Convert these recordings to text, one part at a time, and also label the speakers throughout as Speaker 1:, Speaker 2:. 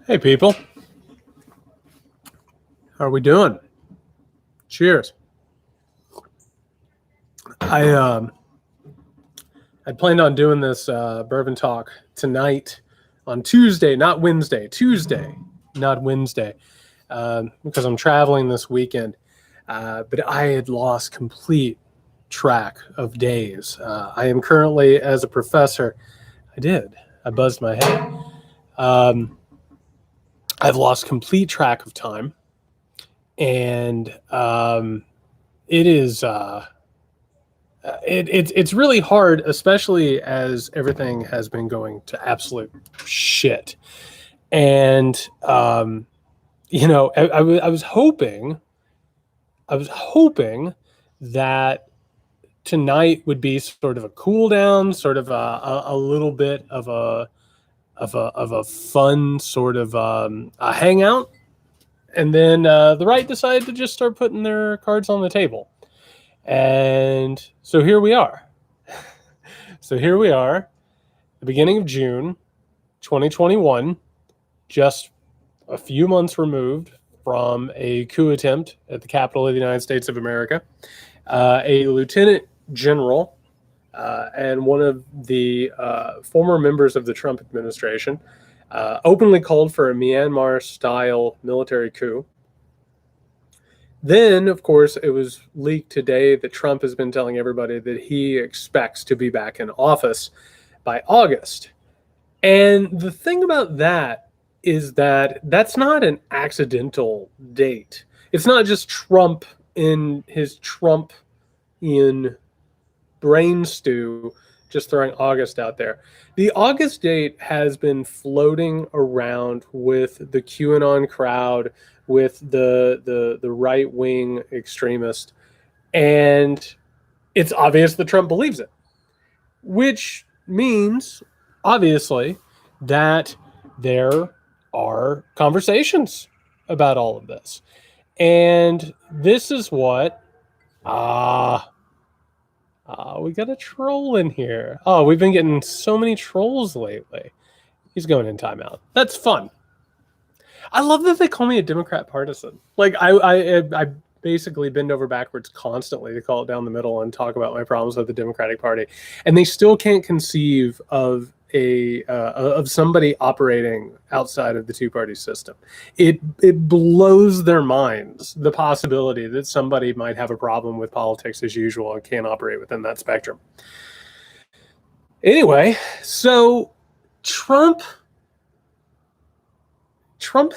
Speaker 1: Hey people, how are we doing? Cheers. I planned on doing this bourbon talk tonight on Tuesday, not Wednesday. Tuesday, not Wednesday, because I'm traveling this weekend. But I had lost complete track of days. I am currently, as a professor, I buzzed my head. I've lost complete track of time, and it is. It's really hard, especially as everything has been going to absolute shit. And I was hoping that tonight would be sort of a cool down, sort of a little bit of a fun sort of a hangout, and then the right decided to just start putting their cards on the table. And so here we are. The beginning of June 2021, just a few months removed from a coup attempt at the Capitol of the United States of America. A lieutenant general and one of the former members of the Trump administration openly called for a Myanmar-style military coup. Then, of course, it was leaked today that Trump has been telling everybody that he expects to be back in office by August. And the thing about that is that that's not an accidental date. It's not just Trump in his Trumpian brain stew just throwing August out there. The August date has been floating around with the QAnon crowd, with the right-wing extremist, and it's obvious that Trump believes it, which means, obviously, that there are conversations about all of this. And this is what... we got a troll in here. Oh, we've been getting so many trolls lately. He's going in timeout. That's fun. I love that they call me a Democrat partisan. Like, I basically bend over backwards constantly to call it down the middle and talk about my problems with the Democratic Party, and they still can't conceive of of somebody operating outside of the two-party system. It blows their minds, the possibility that somebody might have a problem with politics as usual and can't operate within that spectrum. Anyway, so Trump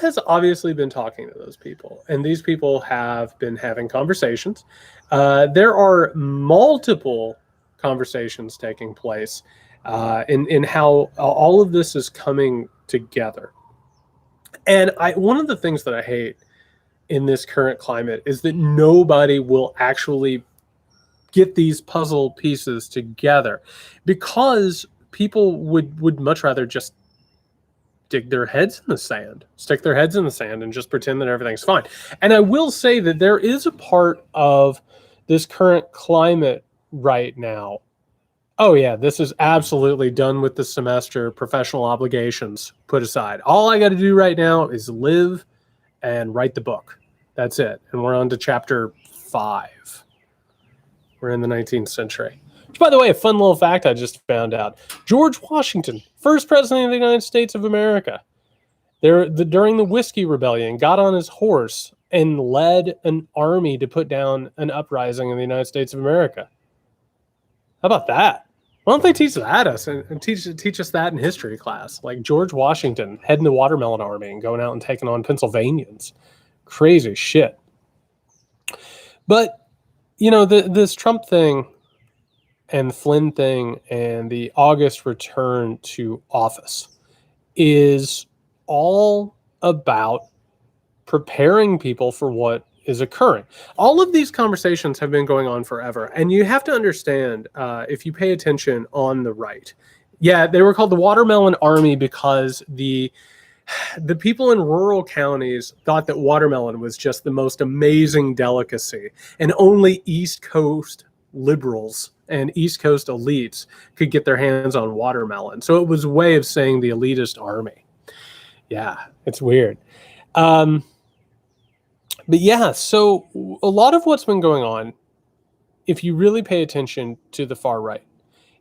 Speaker 1: has obviously been talking to those people, and these people have been having conversations. There are multiple conversations taking place in how all of this is coming together. And one of the things that I hate in this current climate is that nobody will actually get these puzzle pieces together, because people would much rather just stick their heads in the sand and just pretend that everything's fine. And I will say that there is a part of this current climate right now. Oh yeah, this is absolutely done with the semester, professional obligations put aside. All I got to do right now is live and write the book. That's it. And we're on to chapter 5. We're in the 19th century. Which, by the way, a fun little fact I just found out. George Washington, first president of the United States of America, during the Whiskey Rebellion, got on his horse and led an army to put down an uprising in the United States of America. How about that? Why don't they teach that us and teach us that in history class? Like George Washington heading the Watermelon Army and going out and taking on Pennsylvanians. Crazy shit. But, you know, this Trump thing and the Flynn thing and the August return to office is all about preparing people for what is occurring. All of these conversations have been going on forever, and you have to understand, if you pay attention on the right, yeah, they were called the Watermelon Army because the people in rural counties thought that watermelon was just the most amazing delicacy, and only East Coast liberals and East Coast elites could get their hands on watermelon. So it was a way of saying the elitist army. Yeah, it's weird. But yeah, so a lot of what's been going on, if you really pay attention to the far right,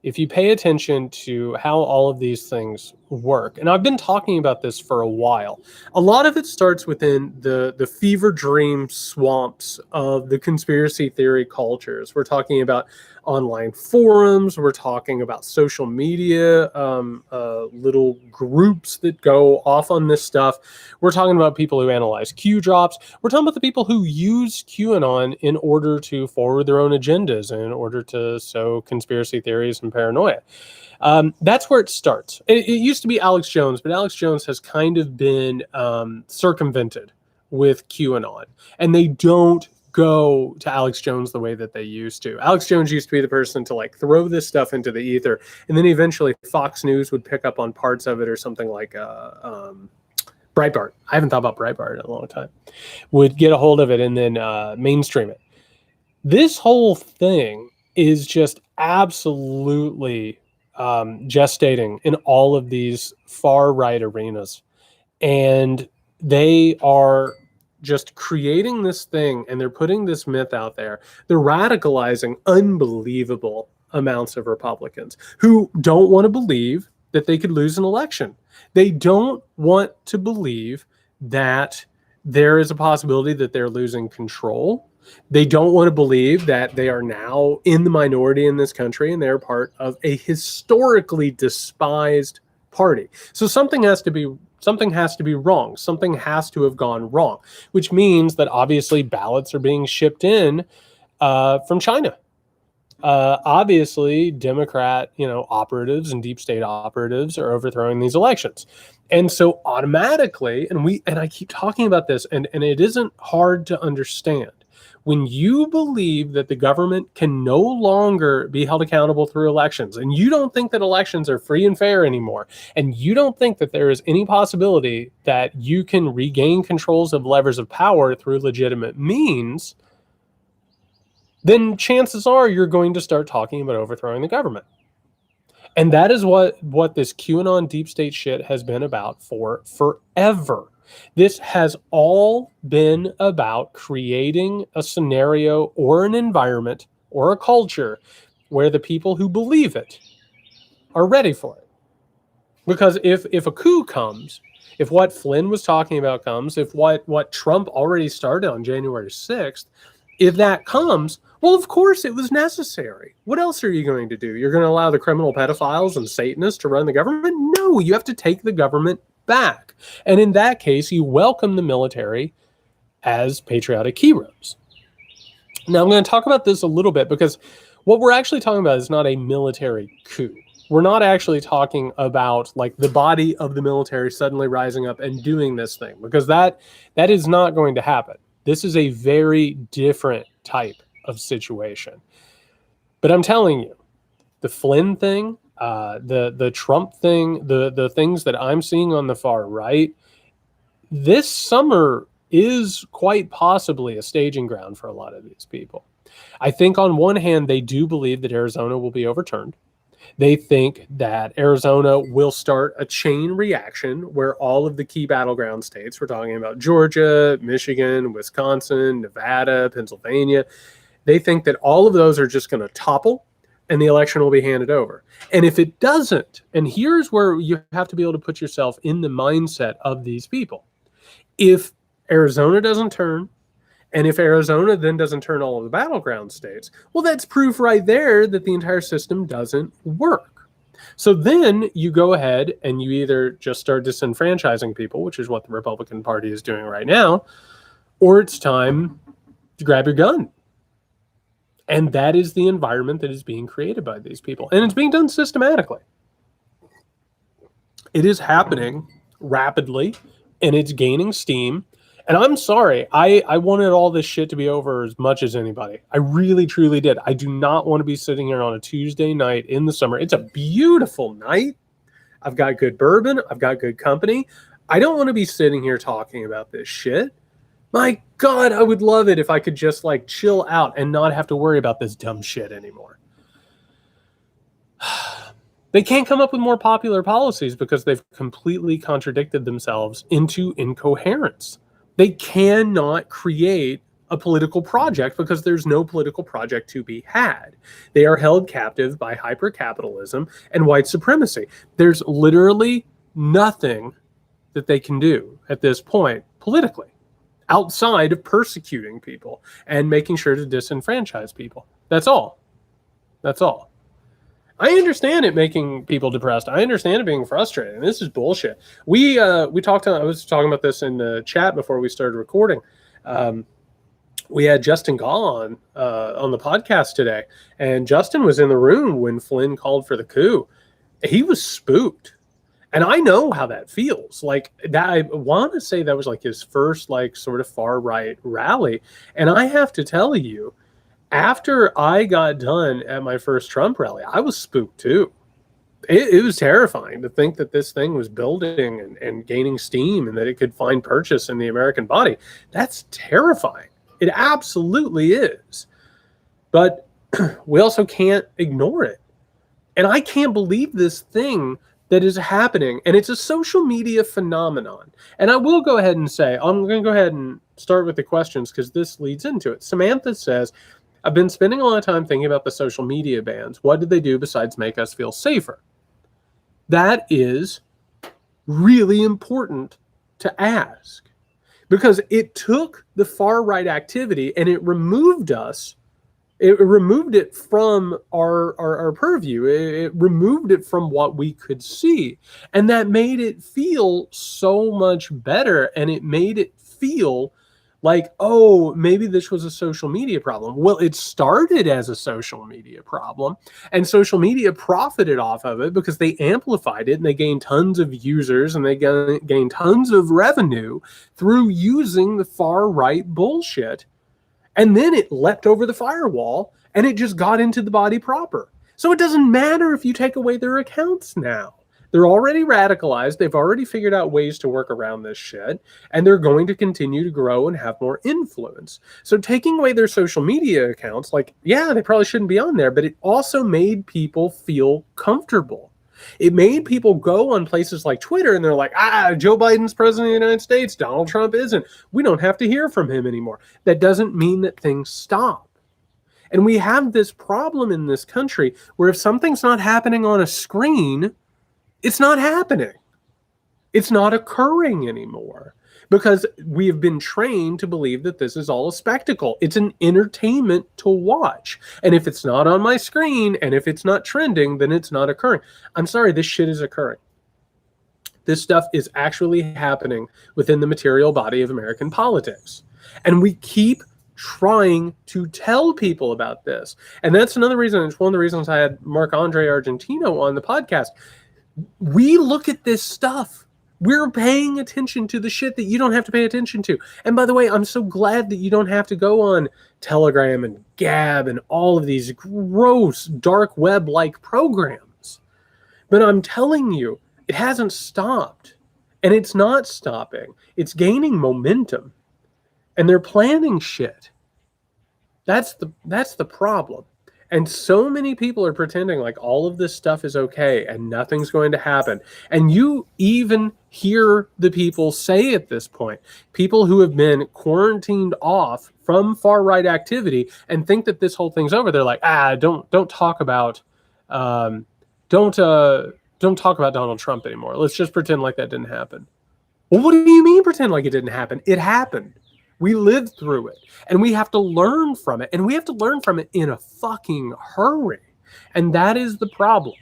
Speaker 1: if you pay attention to how all of these things work, and I've been talking about this for a while, a lot of it starts within the fever dream swamps of the conspiracy theory cultures. We're talking about online forums, we're talking about social media, little groups that go off on this stuff. We're talking about people who analyze Q drops. We're talking about the people who use QAnon in order to forward their own agendas and in order to sow conspiracy theories and paranoia. That's where it starts. It used to be Alex Jones, but Alex Jones has kind of been circumvented with QAnon, and they don't go to Alex Jones the way that they used to. Alex Jones used to be the person to like throw this stuff into the ether, and then eventually Fox News would pick up on parts of it, or something like Breitbart. I haven't thought about Breitbart in a long time. Would get a hold of it and then mainstream it. This whole thing is just absolutely gestating in all of these far right arenas, and they are just creating this thing, and they're putting this myth out there. They're radicalizing unbelievable amounts of Republicans who don't want to believe that they could lose an election. They don't want to believe that there is a possibility that they're losing control. They don't want to believe that they are now in the minority in this country and they're part of a historically despised party. So something has to be wrong. Something has to have gone wrong, which means that obviously ballots are being shipped in from China. Obviously, Democrat, operatives and deep state operatives are overthrowing these elections. And so automatically, and I keep talking about this, and it isn't hard to understand. When you believe that the government can no longer be held accountable through elections, and you don't think that elections are free and fair anymore, and you don't think that there is any possibility that you can regain controls of levers of power through legitimate means, then chances are you're going to start talking about overthrowing the government. And that is what this QAnon deep state shit has been about for forever. This has all been about creating a scenario or an environment or a culture where the people who believe it are ready for it. Because if a coup comes, if what Flynn was talking about comes, if what Trump already started on January 6th, if that comes, well, of course it was necessary. What else are you going to do? You're going to allow the criminal pedophiles and Satanists to run the government? No, you have to take the government back. And in that case, you welcome the military as patriotic heroes. Now, I'm going to talk about this a little bit because what we're actually talking about is not a military coup. We're not actually talking about like the body of the military suddenly rising up and doing this thing, because that is not going to happen. This is a very different type of situation. But I'm telling you, the Flynn thing, the Trump thing, the things that I'm seeing on the far right, this summer is quite possibly a staging ground for a lot of these people. I think on one hand, they do believe that Arizona will be overturned. They think that Arizona will start a chain reaction where all of the key battleground states, we're talking about Georgia, Michigan, Wisconsin, Nevada, Pennsylvania, they think that all of those are just going to topple and the election will be handed over. And if it doesn't, and here's where you have to be able to put yourself in the mindset of these people. If Arizona doesn't turn, and if Arizona then doesn't turn all of the battleground states, well, that's proof right there that the entire system doesn't work. So then you go ahead and you either just start disenfranchising people, which is what the Republican Party is doing right now, or it's time to grab your gun. And that is the environment that is being created by these people. And it's being done systematically. It is happening rapidly, and it's gaining steam. And I'm sorry, I wanted all this shit to be over as much as anybody. I really, truly did. I do not want to be sitting here on a Tuesday night in the summer. It's a beautiful night. I've got good bourbon. I've got good company. I don't want to be sitting here talking about this shit. My God, I would love it if I could just like chill out and not have to worry about this dumb shit anymore. They can't come up with more popular policies because they've completely contradicted themselves into incoherence. They cannot create a political project because there's no political project to be had. They are held captive by hypercapitalism and white supremacy. There's literally nothing that they can do at this point politically outside of persecuting people and making sure to disenfranchise people. That's all. That's all. I understand it making people depressed. I understand it being frustrating. This is bullshit. We talked. I was talking about this in the chat before we started recording. We had Justin Gaw on the podcast today, and Justin was in the room when Flynn called for the coup. He was spooked, and I know how that feels. Like that, I want to say that was like his first like sort of far right rally, and I have to tell you, after I got done at my first Trump rally, I was spooked too. It was terrifying to think that this thing was building and gaining steam and that it could find purchase in the American body. That's terrifying. It absolutely is. But we also can't ignore it. And I can't believe this thing that is happening. And it's a social media phenomenon. And I will go ahead and say, I'm going to go ahead and start with the questions because this leads into it. Samantha says, I've been spending a lot of time thinking about the social media bans. What did they do besides make us feel safer? That is really important to ask because it took the far right activity and it removed us. It removed it from our purview. It removed it from what we could see. And that made it feel so much better. And it made it feel like, oh, maybe this was a social media problem. Well, it started as a social media problem, and social media profited off of it because they amplified it and they gained tons of users and they gained tons of revenue through using the far right bullshit. And then it leapt over the firewall and it just got into the body proper. So it doesn't matter if you take away their accounts now. They're already radicalized. They've already figured out ways to work around this shit, and they're going to continue to grow and have more influence. So taking away their social media accounts, like, yeah, they probably shouldn't be on there, but it also made people feel comfortable. It made people go on places like Twitter and they're like, Joe Biden's president of the United States, Donald Trump isn't. We don't have to hear from him anymore. That doesn't mean that things stop. And we have this problem in this country where if something's not happening on a screen, it's not happening. It's not occurring anymore because we have been trained to believe that this is all a spectacle. It's an entertainment to watch. And if it's not on my screen and if it's not trending, then it's not occurring. I'm sorry, this shit is occurring. This stuff is actually happening within the material body of American politics. And we keep trying to tell people about this. And that's another reason. It's one of the reasons I had Marc-Andre Argentino on the podcast. We look at this stuff. We're paying attention to the shit that you don't have to pay attention to. And by the way, I'm so glad that you don't have to go on Telegram and Gab and all of these gross dark web-like programs. But I'm telling you, it hasn't stopped. And it's not stopping. It's gaining momentum. And they're planning shit. That's the problem. And so many people are pretending like all of this stuff is okay and nothing's going to happen. And you even hear the people say at this point, people who have been quarantined off from far right activity and think that this whole thing's over. They're like, don't talk about don't talk about Donald Trump anymore. Let's just pretend like that didn't happen. Well, what do you mean pretend like it didn't happen? It happened. We lived through it, and we have to learn from it, and we have to learn from it in a fucking hurry. And that is the problem.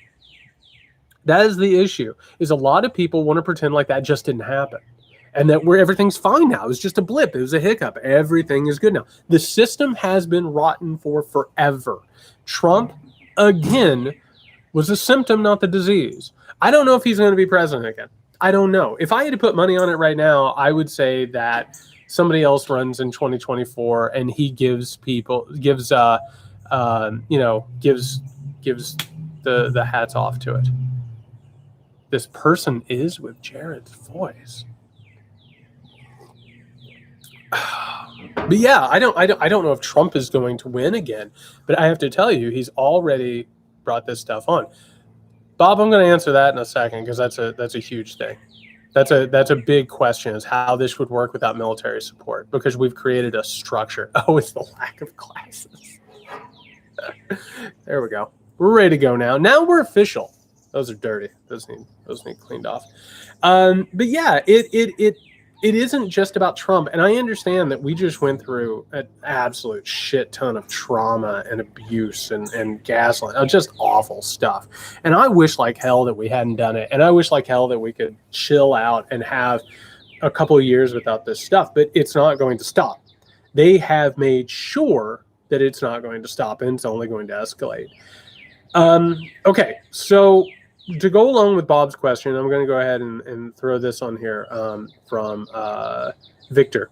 Speaker 1: That is the issue, is a lot of people want to pretend like that just didn't happen and that everything's fine now. It was just a blip. It was a hiccup. Everything is good now. The system has been rotten for forever. Trump, again, was a symptom, not the disease. I don't know if he's going to be president again. I don't know. If I had to put money on it right now, I would say that somebody else runs in 2024 and he gives the hats off to it. This person is with Jared's voice. But yeah, I don't know if Trump is going to win again, but I have to tell you, he's already brought this stuff on. Bob, I'm going to answer that in a second because that's a huge thing. That's a big question, is how this would work without military support, because we've created a structure. Oh, it's the lack of classes. There we go. We're ready to go now. Now we're official. Those are dirty. Those need cleaned off. But yeah, it isn't just about Trump. And I understand that we just went through an absolute shit ton of trauma and abuse and gaslight, just awful stuff. And I wish like hell that we hadn't done it. And I wish like hell that we could chill out and have a couple of years without this stuff. But it's not going to stop. They have made sure that it's not going to stop, and it's only going to escalate. Okay, so to go along with Bob's question, I'm going to go ahead and throw this on here from Victor.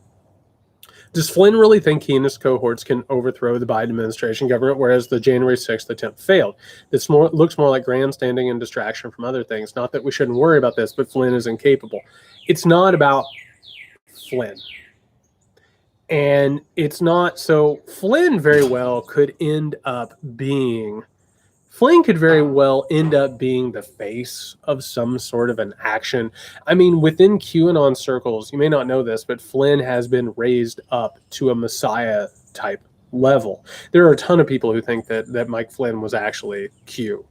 Speaker 1: Does Flynn really think he and his cohorts can overthrow the Biden administration government, whereas the January 6th attempt failed? This looks more like grandstanding and distraction from other things. Not that we shouldn't worry about this, but Flynn is incapable. It's not about Flynn. And it's not, so Flynn very well could end up being, Flynn could very well end up being the face of some sort of an action. I mean, within QAnon circles, you may not know this, but Flynn has been raised up to a Messiah type level. There are a ton of people who think that Mike Flynn was actually Q.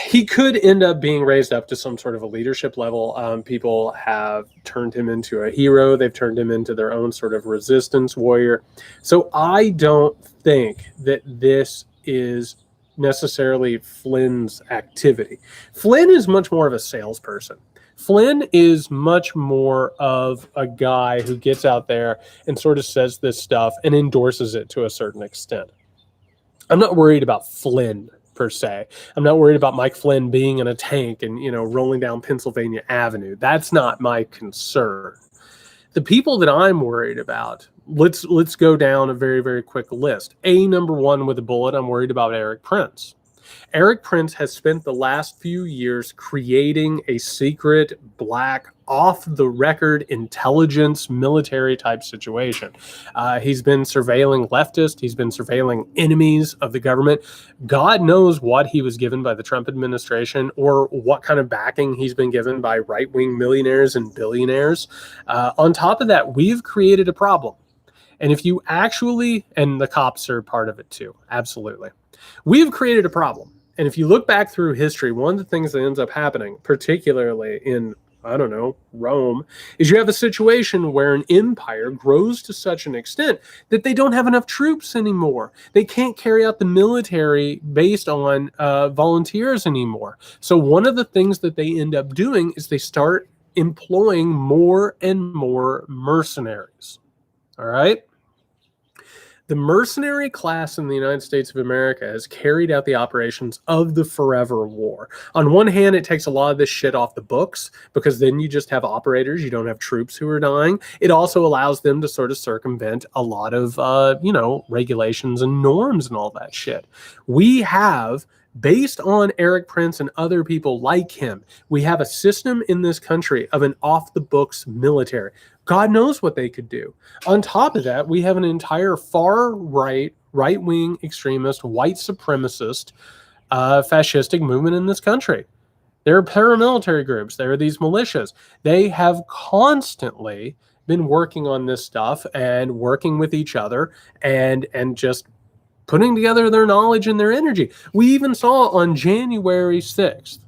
Speaker 1: He could end up being raised up to some sort of a leadership level. People have turned him into a hero. They've turned him into their own sort of resistance warrior. So I don't think that this is necessarily Flynn's activity. Flynn is much more of a salesperson. Flynn is much more of a guy who gets out there and sort of says this stuff and endorses it to a certain extent. I'm not worried about Flynn per se. I'm not worried about Mike Flynn being in a tank and, rolling down Pennsylvania Avenue. That's not my concern. The people that I'm worried about, let's go down a very, very quick list. Number one with a bullet, I'm worried about Eric Prince. Eric Prince has spent the last few years creating a secret, black, off-the-record intelligence military type situation. He's been surveilling leftists. He's been surveilling enemies of the government. God knows what he was given by the Trump administration or what kind of backing he's been given by right-wing millionaires and billionaires. On top of that, we've created a problem. And if you actually, and the cops are part of it too, absolutely. We've created a problem. And if you look back through history, one of the things that ends up happening, particularly in, Rome, is you have a situation where an empire grows to such an extent that they don't have enough troops anymore. They can't carry out the military based on volunteers anymore. So one of the things that they end up doing is they start employing more and more mercenaries. All right? The mercenary class in the United States of America has carried out the operations of the forever war. On one hand, it takes a lot of this shit off the books because then you just have operators. You don't have troops who are dying. It also allows them to sort of circumvent a lot of, regulations and norms and all that shit. We have, based on Eric Prince and other people like him, we have a system in this country of an off-the-books military. God knows what they could do. On top of that, we have an entire far-right, right-wing extremist, white supremacist, fascistic movement in this country. There are paramilitary groups. There are these militias. They have constantly been working on this stuff and working with each other and just putting together their knowledge and their energy. We even saw on January 6th,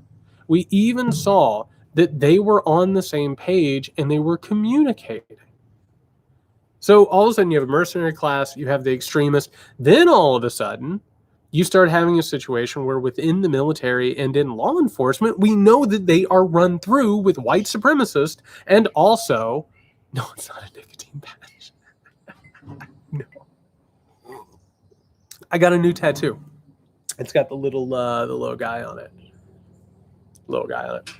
Speaker 1: we even saw that they were on the same page and they were communicating. So all of a sudden you have a mercenary class, you have the extremists, then all of a sudden you start having a situation where within the military and in law enforcement, we know that they are run through with white supremacists and also, no, it's not a nicotine patch. No. I got a new tattoo. It's got the little guy on it. Little guy on it.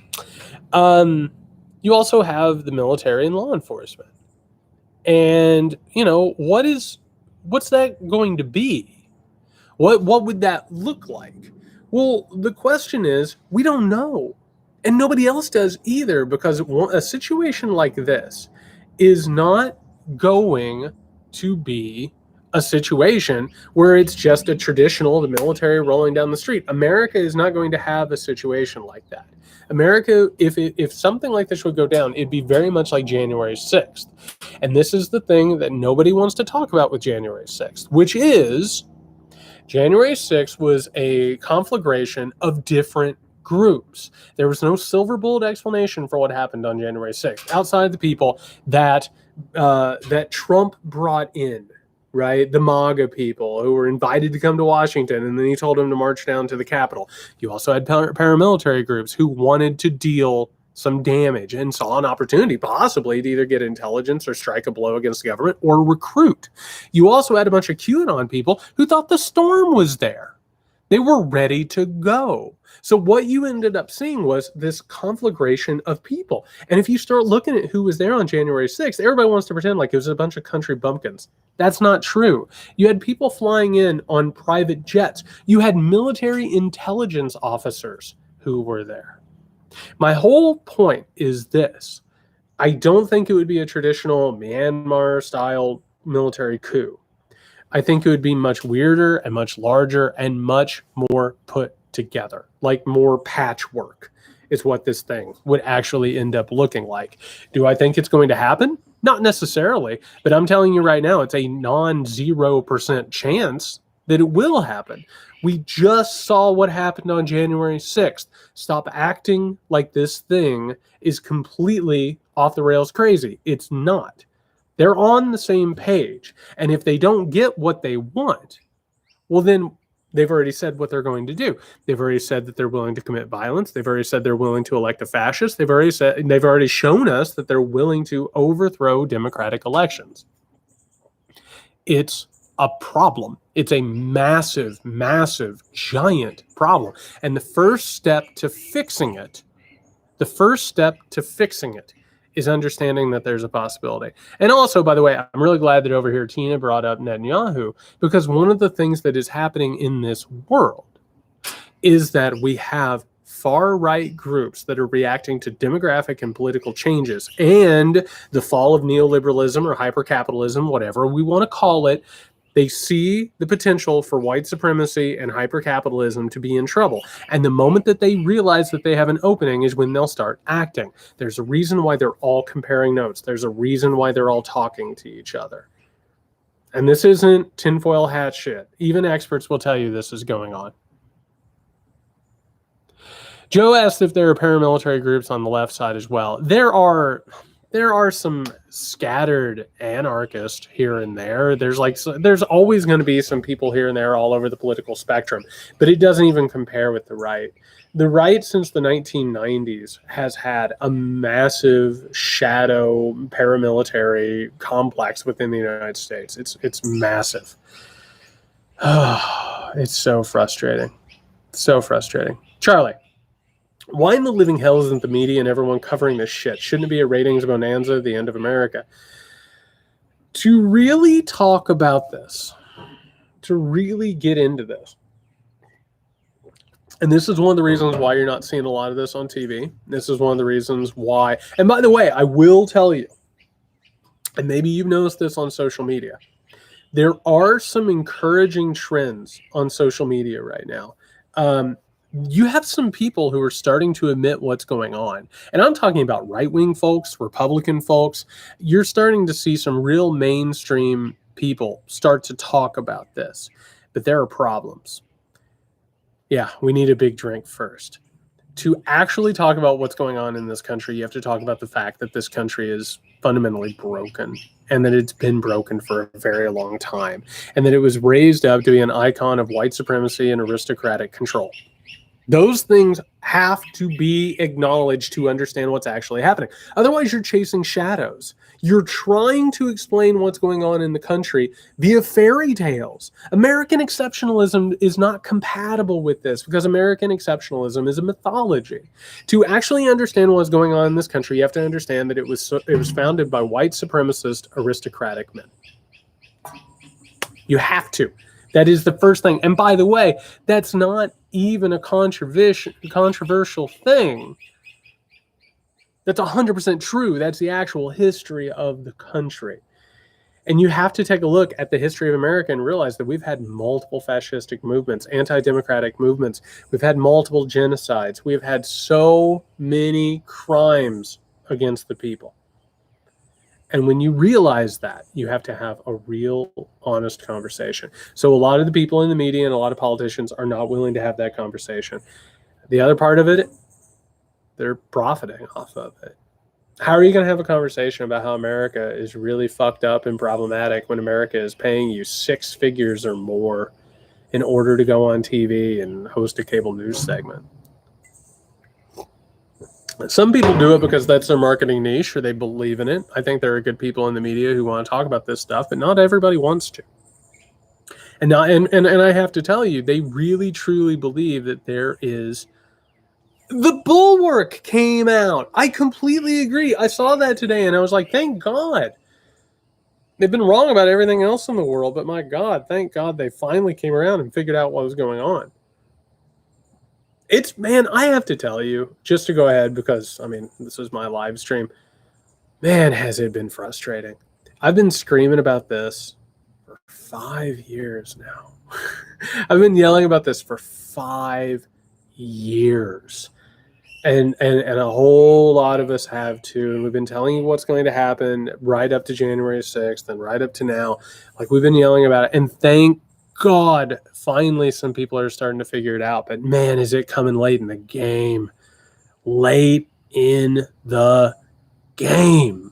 Speaker 1: You also have the military and law enforcement. And, what's that going to be? What would that look like? Well, the question is, we don't know. And nobody else does either, because a situation like this is not going to be a situation where it's just a traditional, the military rolling down the street. America is not going to have a situation like that. America, if something like this would go down, it'd be very much like January 6th. And this is the thing that nobody wants to talk about with January 6th, which is January 6th was a conflagration of different groups. There was no silver bullet explanation for what happened on January 6th, outside the people that Trump brought in, right? The MAGA people who were invited to come to Washington, and then he told them to march down to the Capitol. You also had paramilitary groups who wanted to deal some damage and saw an opportunity possibly to either get intelligence or strike a blow against the government or recruit. You also had a bunch of QAnon people who thought the storm was there. They were ready to go. So what you ended up seeing was this conflagration of people. And if you start looking at who was there on January 6th, everybody wants to pretend like it was a bunch of country bumpkins. That's not true. You had people flying in on private jets. You had military intelligence officers who were there. My whole point is this. I don't think it would be a traditional Myanmar-style military coup. I think it would be much weirder and much larger and much more put together, like more patchwork is what this thing would actually end up looking like. Do I think it's going to happen? Not necessarily, but I'm telling you right now, it's a non-0% chance that it will happen. We just saw what happened on January 6th. Stop acting like this thing is completely off the rails crazy. It's not. They're on the same page. And if they don't get what they want, well, then they've already said what they're going to do. They've already said that they're willing to commit violence. They've already said they're willing to elect a fascist. They've already shown us that they're willing to overthrow democratic elections. It's a problem. It's a massive, massive, giant problem. And the first step to fixing it is understanding that there's a possibility. And also, by the way, I'm really glad that over here Tina brought up Netanyahu, because one of the things that is happening in this world is that we have far-right groups that are reacting to demographic and political changes and the fall of neoliberalism or hypercapitalism, whatever we want to call it. They see the potential for white supremacy and hypercapitalism to be in trouble. And the moment that they realize that they have an opening is when they'll start acting. There's a reason why they're all comparing notes. There's a reason why they're all talking to each other. And this isn't tinfoil hat shit. Even experts will tell you this is going on. Joe asked if there are paramilitary groups on the left side as well. There are some scattered anarchists here and there. There's always going to be some people here and there all over the political spectrum, but it doesn't even compare with the right. The right since the 1990s has had a massive shadow paramilitary complex within the United States. It's massive. Oh, it's so frustrating. So frustrating. Charlie. Why in the living hell isn't the media and everyone covering this shit? Shouldn't it be a ratings bonanza at the end of America? To really talk about this, to really get into this, and this is one of the reasons why you're not seeing a lot of this on TV. This is one of the reasons why, and by the way, I will tell you, and maybe you've noticed this on social media, there are some encouraging trends on social media right now. You have some people who are starting to admit what's going on. And I'm talking about right-wing folks, Republican folks. You're starting to see some real mainstream people start to talk about this. But there are problems. Yeah, we need a big drink first. To actually talk about what's going on in this country, you have to talk about the fact that this country is fundamentally broken and that it's been broken for a very long time and that it was raised up to be an icon of white supremacy and aristocratic control. Those things have to be acknowledged to understand what's actually happening. Otherwise, you're chasing shadows. You're trying to explain what's going on in the country via fairy tales. American exceptionalism is not compatible with this because American exceptionalism is a mythology. To actually understand what's going on in this country, you have to understand that it was founded by white supremacist aristocratic men. You have to. That is the first thing. And by the way, that's not even a controversial thing. That's 100% true. That's the actual history of the country. And you have to take a look at the history of America and realize that we've had multiple fascistic movements, anti-democratic movements. We've had multiple genocides. We've had so many crimes against the people. And when you realize that, you have to have a real, honest conversation. So a lot of the people in the media and a lot of politicians are not willing to have that conversation. The other part of it, they're profiting off of it. How are you going to have a conversation about how America is really fucked up and problematic when America is paying you 6 figures or more in order to go on TV and host a cable news segment? Some people do it because that's their marketing niche or they believe in it. I think there are good people in the media who want to talk about this stuff, but not everybody wants to. And I have to tell you, they really truly believe that there is... The Bulwark came out. I completely agree. I saw that today and I was like, thank God. They've been wrong about everything else in the world, but my God, thank God they finally came around and figured out what was going on. Man, I have to tell you, just to go ahead, because, I mean, this is my live stream. Man, has it been frustrating. I've been screaming about this for 5 years now. I've been yelling about this for 5 years. And a whole lot of us have too. And we've been telling you what's going to happen right up to January 6th and right up to now. Like, we've been yelling about it. And thank God, finally some people are starting to figure it out. But man, is it coming late in the game. Late in the game.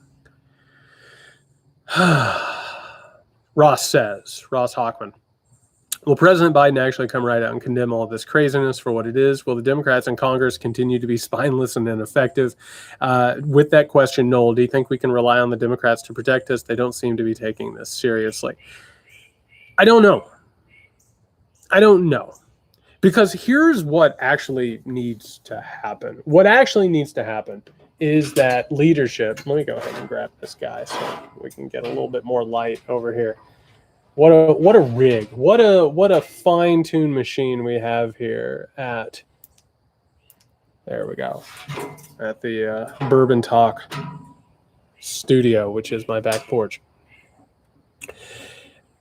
Speaker 1: Ross Hockman. Will President Biden actually come right out and condemn all of this craziness for what it is? Will the Democrats in Congress continue to be spineless and ineffective? With that question, Noel, do you think we can rely on the Democrats to protect us? They don't seem to be taking this seriously. I don't know. Because here's what actually needs to happen. What actually needs to happen is that leadership... Let me go ahead and grab this guy so we can get a little bit more light over here. What a rig. What a fine-tuned machine we have here at... There we go. At the Bourbon Talk studio, which is my back porch.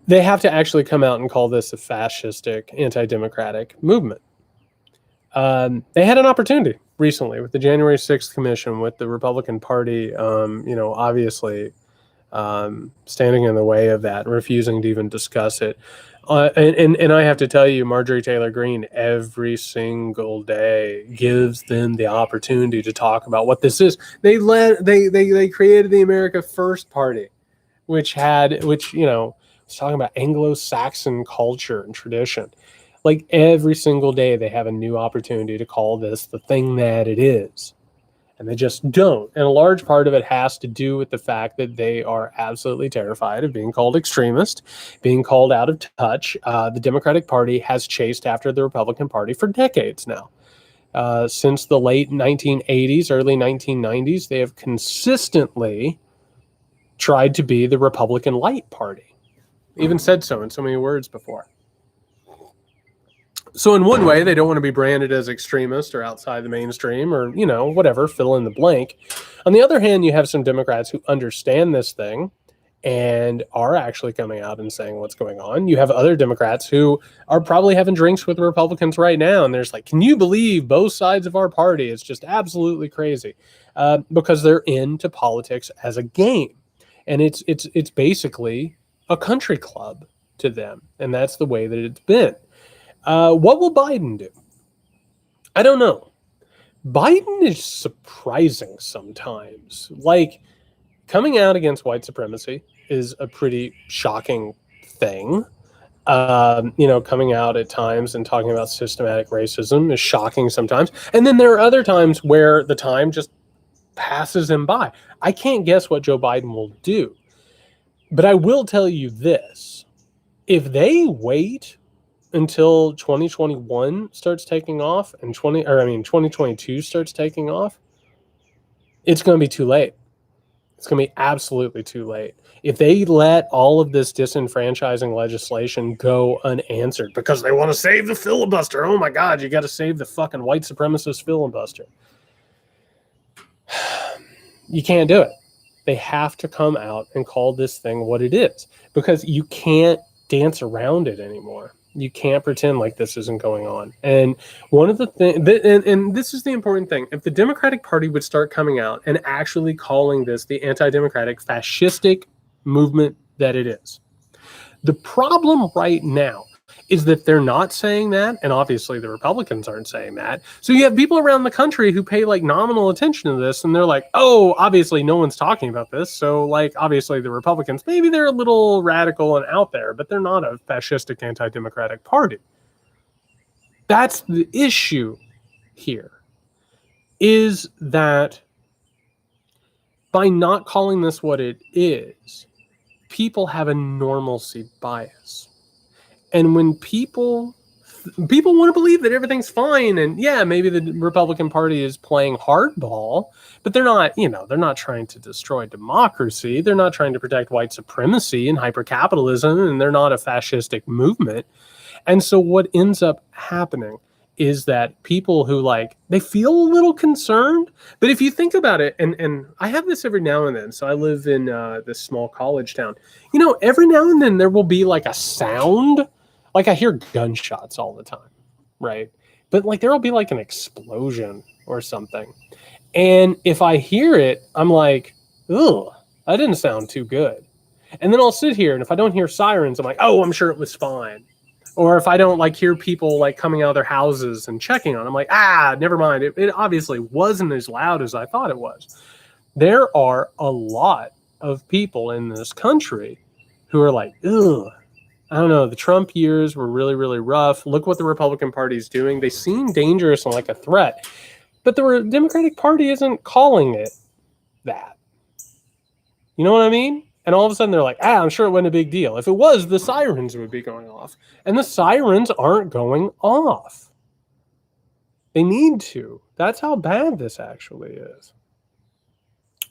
Speaker 1: They have to actually come out and call this a fascistic, anti-democratic movement. They had an opportunity recently with the January 6th Commission, with the Republican Party, obviously standing in the way of that, refusing to even discuss it. And I have to tell you, Marjorie Taylor Greene every single day gives them the opportunity to talk about what this is. They created the America First Party, which was talking about Anglo-Saxon culture and tradition. Like, every single day they have a new opportunity to call this the thing that it is. And they just don't. And a large part of it has to do with the fact that they are absolutely terrified of being called extremist, being called out of touch. The Democratic Party has chased after the Republican Party for decades now. Since the late 1980s, early 1990s, they have consistently tried to be the Republican light party. Even said so in so many words before. So in one way, they don't want to be branded as extremist or outside the mainstream or, whatever, fill in the blank. On the other hand, you have some Democrats who understand this thing and are actually coming out and saying what's going on. You have other Democrats who are probably having drinks with Republicans right now. And there's like, can you believe both sides of our party? It's just absolutely crazy because they're into politics as a game. And it's basically a country club to them. And that's the way that it's been. What will Biden do? I don't know. Biden is surprising sometimes. Like, coming out against white supremacy is a pretty shocking thing. Coming out at times and talking about systematic racism is shocking sometimes. And then there are other times where the time just passes him by. I can't guess what Joe Biden will do. But I will tell you this. If they wait until 2021 starts taking off and 2022 starts taking off, it's going to be too late. It's going to be absolutely too late. If they let all of this disenfranchising legislation go unanswered because they want to save the filibuster. Oh my God, you got to save the fucking white supremacist filibuster. You can't do it. They have to come out and call this thing what it is, because you can't dance around it anymore. You can't pretend like this isn't going on. And one of the things, and this is the important thing, if the Democratic Party would start coming out and actually calling this the anti-democratic fascistic movement that it is. The problem right now is that they're not saying that, and obviously the Republicans aren't saying that. So you have people around the country who pay like nominal attention to this, and they're like, oh, obviously no one's talking about this. So like, obviously the Republicans, maybe they're a little radical and out there, but they're not a fascistic anti-democratic party. That's the issue here, is that by not calling this what it is, people have a normalcy bias. And when people want to believe that everything's fine, and yeah, maybe the Republican Party is playing hardball, but they're not trying to destroy democracy. They're not trying to protect white supremacy and hypercapitalism, and they're not a fascistic movement. And so what ends up happening is that people who they feel a little concerned, but if you think about it, and I have this every now and then, so I live in this small college town, every now and then there will be like a sound, like I hear gunshots all the time, right? But there will be like an explosion or something. And if I hear it, I'm like, ugh, that didn't sound too good. And then I'll sit here, and if I don't hear sirens, I'm like, oh, I'm sure it was fine. Or if I don't hear people coming out of their houses and checking on, I'm like, never mind. It obviously wasn't as loud as I thought it was. There are a lot of people in this country who are like, ugh, I don't know. The Trump years were really, really rough. Look what the Republican Party is doing. They seem dangerous and like a threat, but the Democratic Party isn't calling it that. You know what I mean? And all of a sudden they're like, I'm sure it wasn't a big deal. If it was, the sirens would be going off. And the sirens aren't going off. They need to. That's how bad this actually is.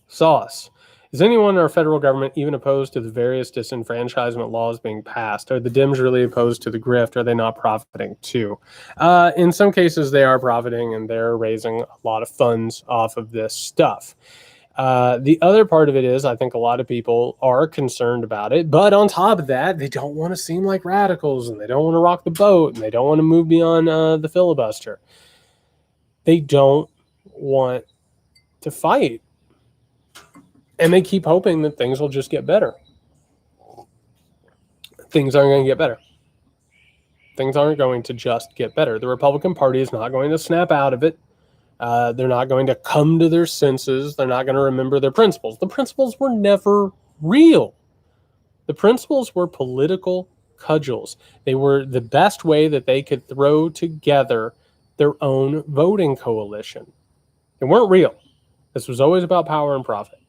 Speaker 1: Sauce. Is anyone in our federal government even opposed to the various disenfranchisement laws being passed? Are the Dems really opposed to the grift? Are they not profiting too? In some cases, they are profiting, and they're raising a lot of funds off of this stuff. The other part of it is, I think a lot of people are concerned about it, but on top of that, they don't want to seem like radicals, and they don't want to rock the boat, and they don't want to move beyond the filibuster. They don't want to fight, and they keep hoping that things will just get better. Things aren't going to get better. Things aren't going to just get better. The Republican Party is not going to snap out of it. They're not going to come to their senses. They're not going to remember their principles. The principles were never real. The principles were political cudgels. They were the best way that they could throw together their own voting coalition. They weren't real. This was always about power and profit.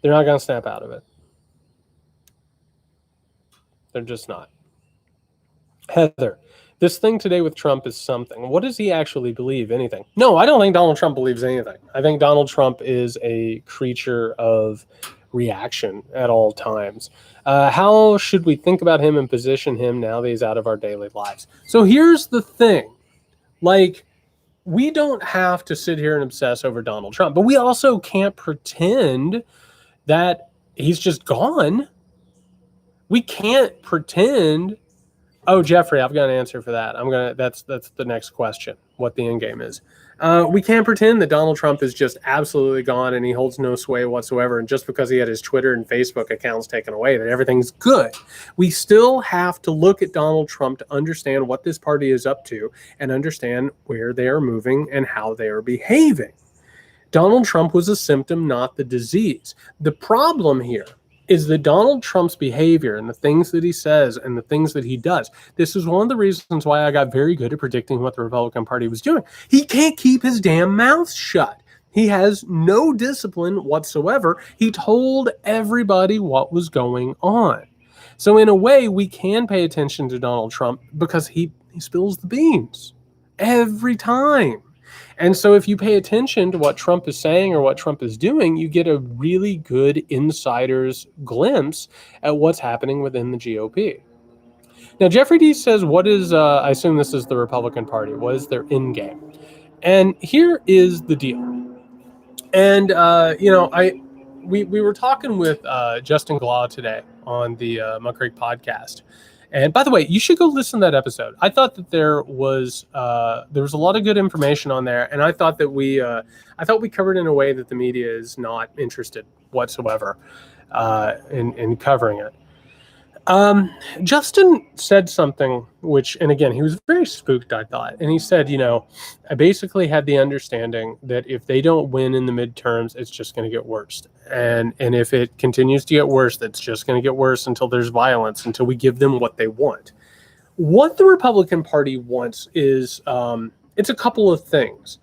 Speaker 1: They're not going to snap out of it. They're just not. Heather, this thing today with Trump is something. What does he actually believe? Anything? No, I don't think Donald Trump believes anything. I think Donald Trump is a creature of reaction at all times. How should we think about him and position him now that he's out of our daily lives? So here's the thing. We don't have to sit here and obsess over Donald Trump, but we also can't pretend that he's just gone. We can't pretend. Oh, Jeffrey, I've got an answer for that. That's the next question, what the end game is. We can't pretend that Donald Trump is just absolutely gone and he holds no sway whatsoever. And just because he had his Twitter and Facebook accounts taken away, that everything's good. We still have to look at Donald Trump to understand what this party is up to and understand where they are moving and how they are behaving. Donald Trump was a symptom, not the disease. The problem here is that Donald Trump's behavior and the things that he says and the things that he does. This is one of the reasons why I got very good at predicting what the Republican Party was doing. He can't keep his damn mouth shut. He has no discipline whatsoever. He told everybody what was going on. So in a way, we can pay attention to Donald Trump because he spills the beans every time. And so if you pay attention to what Trump is saying or what Trump is doing, you get a really good insider's glimpse at what's happening within the GOP. Now, Jeffrey D says, what is, I assume this is the Republican Party, what is their end game? And here is the deal. And we were talking with Justin Glaw today on the Muck Creek podcast. And by the way, you should go listen to that episode. I thought that there was a lot of good information on there, and I thought we covered it in a way that the media is not interested whatsoever in covering it. Justin said something and again, he was very spooked, I thought. And he said, I basically had the understanding that if they don't win in the midterms, it's just going to get worse. And if it continues to get worse, it's just going to get worse until there's violence, until we give them what they want. What the Republican Party wants is, it's a couple of things.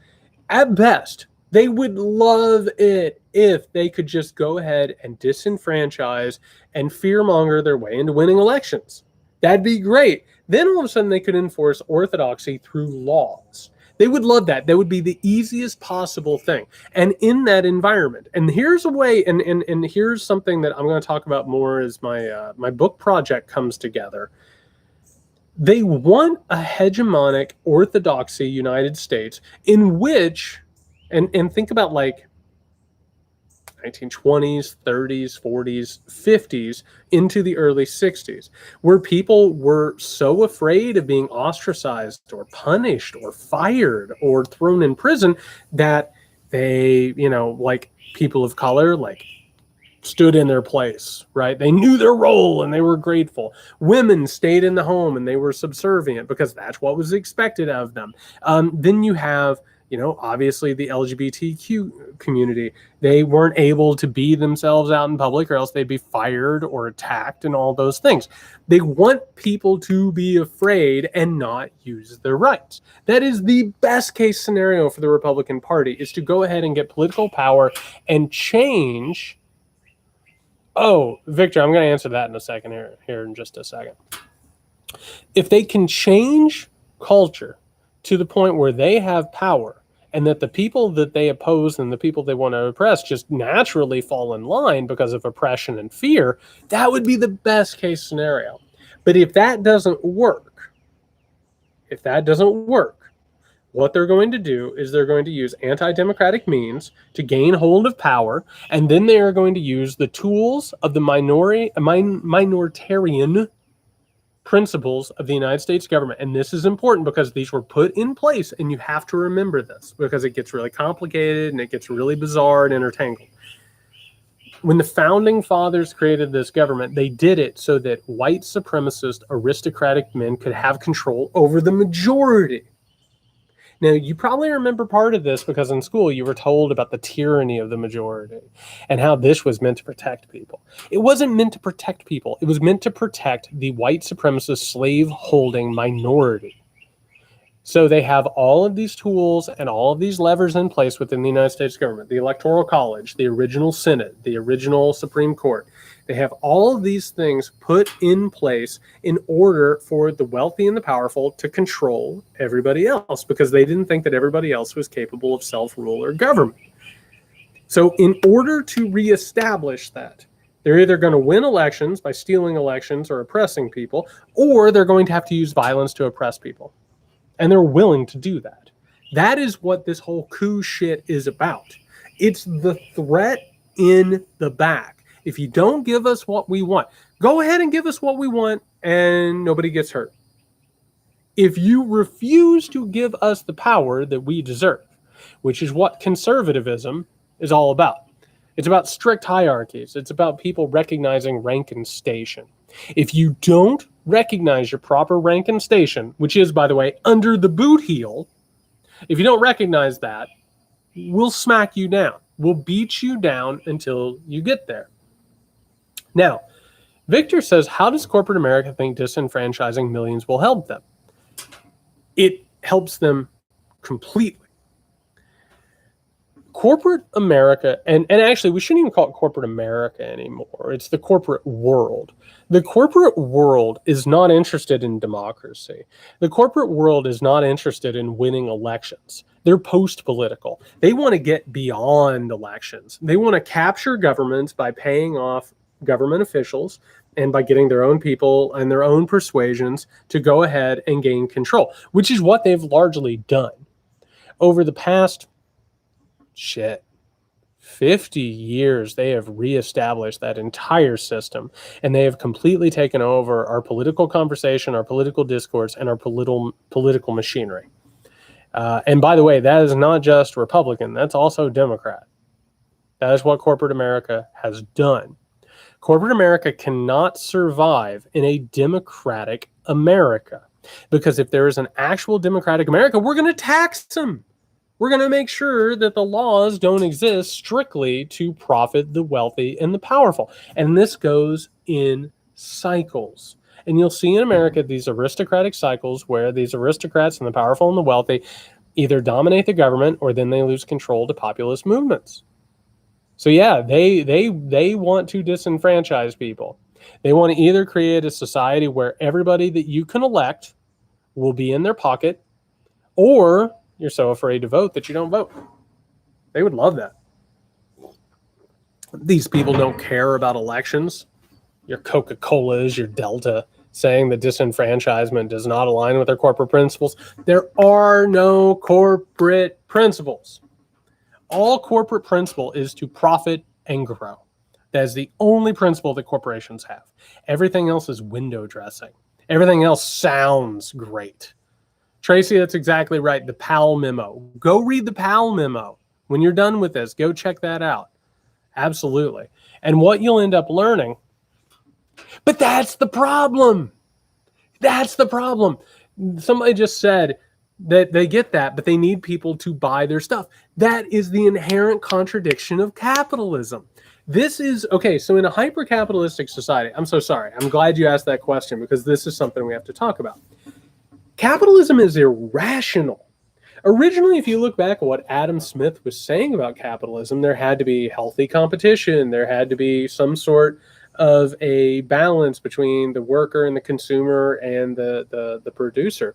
Speaker 1: At best, they would love it if they could just go ahead and disenfranchise and fearmonger their way into winning elections. That'd be great. Then all of a sudden they could enforce orthodoxy through laws. They would love that. That would be the easiest possible thing. And in that environment, and here's a way, and here's something that I'm going to talk about more as my book project comes together. They want a hegemonic orthodoxy United States in which, and think about like 1920s, 30s, 40s, 50s into the early 60s, where people were so afraid of being ostracized or punished or fired or thrown in prison that they, like people of color, like stood in their place, right? They knew their role and they were grateful. Women stayed in the home and they were subservient because that's what was expected of them. Then you have, obviously the LGBTQ community. They weren't able to be themselves out in public or else they'd be fired or attacked and all those things. They want people to be afraid and not use their rights. That is the best case scenario for the Republican Party, is to go ahead and get political power and change. Oh, Victor, I'm going to answer that in a second here in just a second. If they can change culture to the point where they have power and that the people that they oppose and the people they want to oppress just naturally fall in line because of oppression and fear, that would be the best case scenario. But if that doesn't work, what they're going to do is they're going to use anti-democratic means to gain hold of power, and then they are going to use the tools of the minoritarian principles of the United States government. And this is important because these were put in place, and you have to remember this because it gets really complicated and it gets really bizarre and intertangled. When the founding fathers created this government, they did it so that white supremacist aristocratic men could have control over the majority. Now, you probably remember part of this because in school you were told about the tyranny of the majority and how this was meant to protect people. It wasn't meant to protect people. It was meant to protect the white supremacist slave-holding minority. So they have all of these tools and all of these levers in place within the United States government, the Electoral College, the original Senate, the original Supreme Court. They have all of these things put in place in order for the wealthy and the powerful to control everybody else because they didn't think that everybody else was capable of self-rule or government. So in order to reestablish that, they're either going to win elections by stealing elections or oppressing people, or they're going to have to use violence to oppress people. And they're willing to do that. That is what this whole coup shit is about. It's the threat in the back. If you don't give us what we want, go ahead and give us what we want and nobody gets hurt. If you refuse to give us the power that we deserve, which is what conservatism is all about. It's about strict hierarchies. It's about people recognizing rank and station. If you don't recognize your proper rank and station, which is, by the way, under the boot heel, if you don't recognize that, we'll smack you down. We'll beat you down until you get there. Now, Victor says, how does corporate America think disenfranchising millions will help them? It helps them completely. Corporate America, and actually we shouldn't even call it corporate America anymore. It's the corporate world. The corporate world is not interested in democracy. The corporate world is not interested in winning elections. They're post-political. They want to get beyond elections. They want to capture governments by paying off government officials and by getting their own people and their own persuasions to go ahead and gain control, which is what they've largely done over the past 50 years, they have reestablished that entire system, and they have completely taken over our political conversation, our political discourse, and our political machinery. And by the way, that is not just Republican, that's also Democrat. That is what corporate America has done. Corporate America cannot survive in a democratic America, because if there is an actual democratic America, we're going to tax them. We're going to make sure that the laws don't exist strictly to profit the wealthy and the powerful. And this goes in cycles. And you'll see in America these aristocratic cycles where these aristocrats and the powerful and the wealthy either dominate the government or then they lose control to populist movements. So yeah, they want to disenfranchise people. They want to either create a society where everybody that you can elect will be in their pocket, or you're so afraid to vote that you don't vote. They would love that. These people don't care about elections. Your Coca-Colas, your Delta, saying that disenfranchisement does not align with their corporate principles. There are no corporate principles. All corporate principle is to profit and grow. That is the only principle that corporations have. Everything else is window dressing. Everything else sounds great. Tracy, that's exactly right. The Powell memo. Go read the Powell memo. When you're done with this, go check that out. Absolutely. And what you'll end up learning. But that's the problem. That's the problem. Somebody just said that they get that, but they need people to buy their stuff. That is the inherent contradiction of capitalism. This is, okay, so in a hyper-capitalistic society, I'm so sorry. I'm glad you asked that question, because this is something we have to talk about. Capitalism is irrational. Originally, if you look back at what Adam Smith was saying about capitalism, there had to be healthy competition. There had to be some sort of a balance between the worker and the consumer and the producer.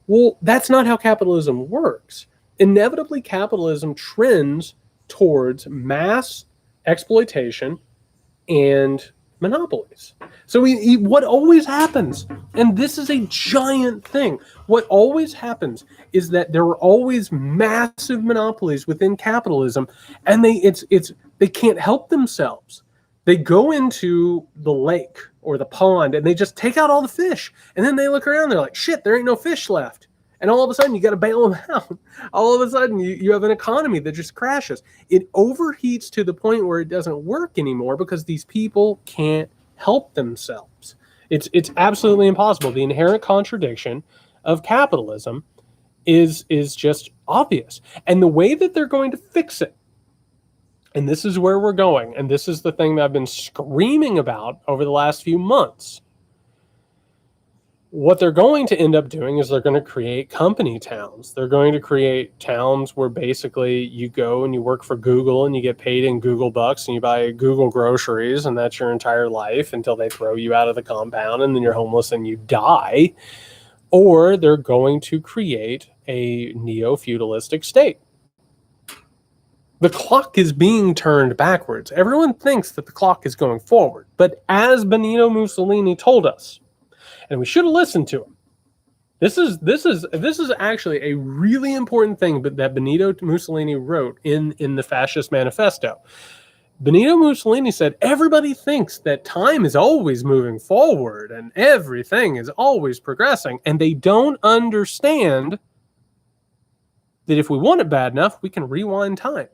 Speaker 1: Well, that's not how capitalism works. Inevitably, capitalism trends towards mass exploitation and monopolies. So what always happens, and this is a giant thing, what always happens is that there are always massive monopolies within capitalism, and they can't help themselves. They go into the lake or the pond and they just take out all the fish, and then they look around, they're like, shit, there ain't no fish left. And all of a sudden, you got to bail them out. All of a sudden, you have an economy that just crashes. It overheats to the point where it doesn't work anymore because these people can't help themselves. It's absolutely impossible. The inherent contradiction of capitalism is just obvious. And the way that they're going to fix it, and this is where we're going, and this is the thing that I've been screaming about over the last few months, what they're going to end up doing is they're going to create company towns. They're going to create towns where basically you go and you work for Google and you get paid in Google bucks and you buy Google groceries, and that's your entire life until they throw you out of the compound and then you're homeless and you die. Or they're going to create a neo-feudalistic state. The clock is being turned backwards. Everyone thinks that the clock is going forward. But as Benito Mussolini told us, and we should have listened to him. This is actually a really important thing that Benito Mussolini wrote in the Fascist Manifesto. Benito Mussolini said, everybody thinks that time is always moving forward and everything is always progressing, and they don't understand that if we want it bad enough, we can rewind time.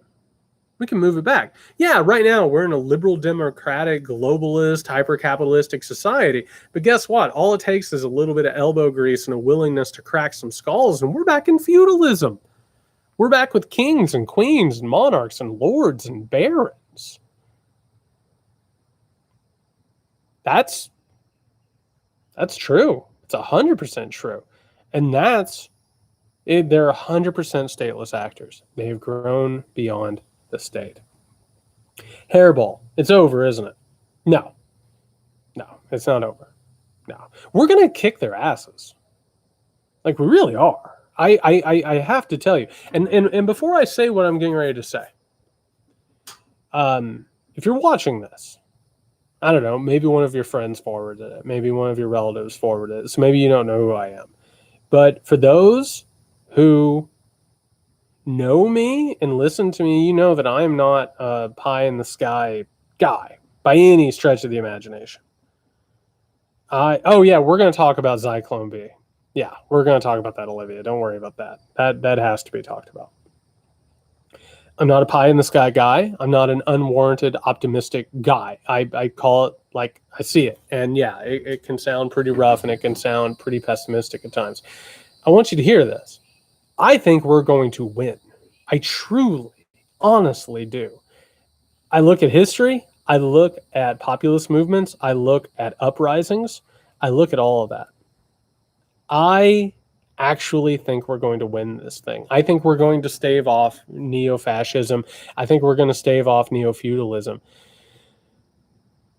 Speaker 1: We can move it back. Yeah, right now we're in a liberal, democratic, globalist, hyper-capitalistic society. But guess what? All it takes is a little bit of elbow grease and a willingness to crack some skulls, and we're back in feudalism. We're back with kings and queens and monarchs and lords and barons. That's true. It's 100% true. And that's it. They're 100% stateless actors. They have grown beyond the state. Hairball. It's over, isn't it? No, it's not over. No, we're going to kick their asses. Like, we really are. I have to tell you. And before I say what I'm getting ready to say, if you're watching this, I don't know, maybe one of your friends forwarded it. Maybe one of your relatives forwarded it. So maybe you don't know who I am. But for those who know me and listen to me, you know that I'm not a pie in the sky guy by any stretch of the imagination. Oh yeah, we're going to talk about Zyklone B. Yeah, we're going to talk about that, Olivia. Don't worry about that. That has to be talked about. I'm not a pie in the sky guy. I'm not an unwarranted optimistic guy. I call it like I see it. And yeah, it can sound pretty rough and it can sound pretty pessimistic at times. I want you to hear this. I think we're going to win. I truly, honestly do. I look at history. I look at populist movements. I look at uprisings. I look at all of that. I actually think we're going to win this thing. I think we're going to stave off neo-fascism. I think we're going to stave off neo-feudalism.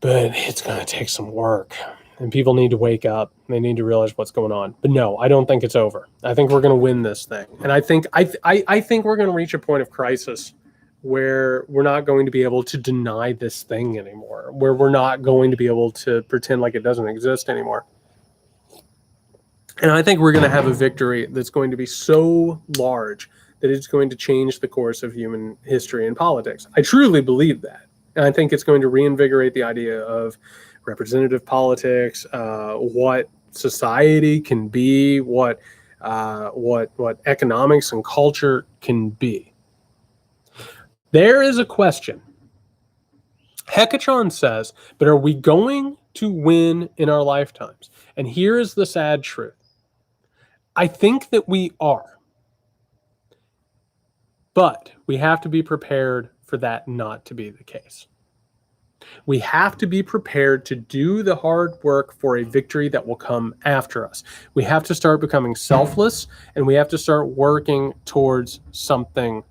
Speaker 1: But it's going to take some work. And people need to wake up. They need to realize what's going on. But no, I don't think it's over. I think we're going to win this thing. And I think we're going to reach a point of crisis where we're not going to be able to deny this thing anymore, where we're not going to be able to pretend like it doesn't exist anymore. And I think we're going to have a victory that's going to be so large that it's going to change the course of human history and politics. I truly believe that. And I think it's going to reinvigorate the idea of representative politics, what society can be, what economics and culture can be. There is a question. Hecatron says, but are we going to win in our lifetimes? And here is the sad truth. I think that we are. But we have to be prepared for that not to be the case. We have to be prepared to do the hard work for a victory that will come after us. We have to start becoming selfless, and we have to start working towards something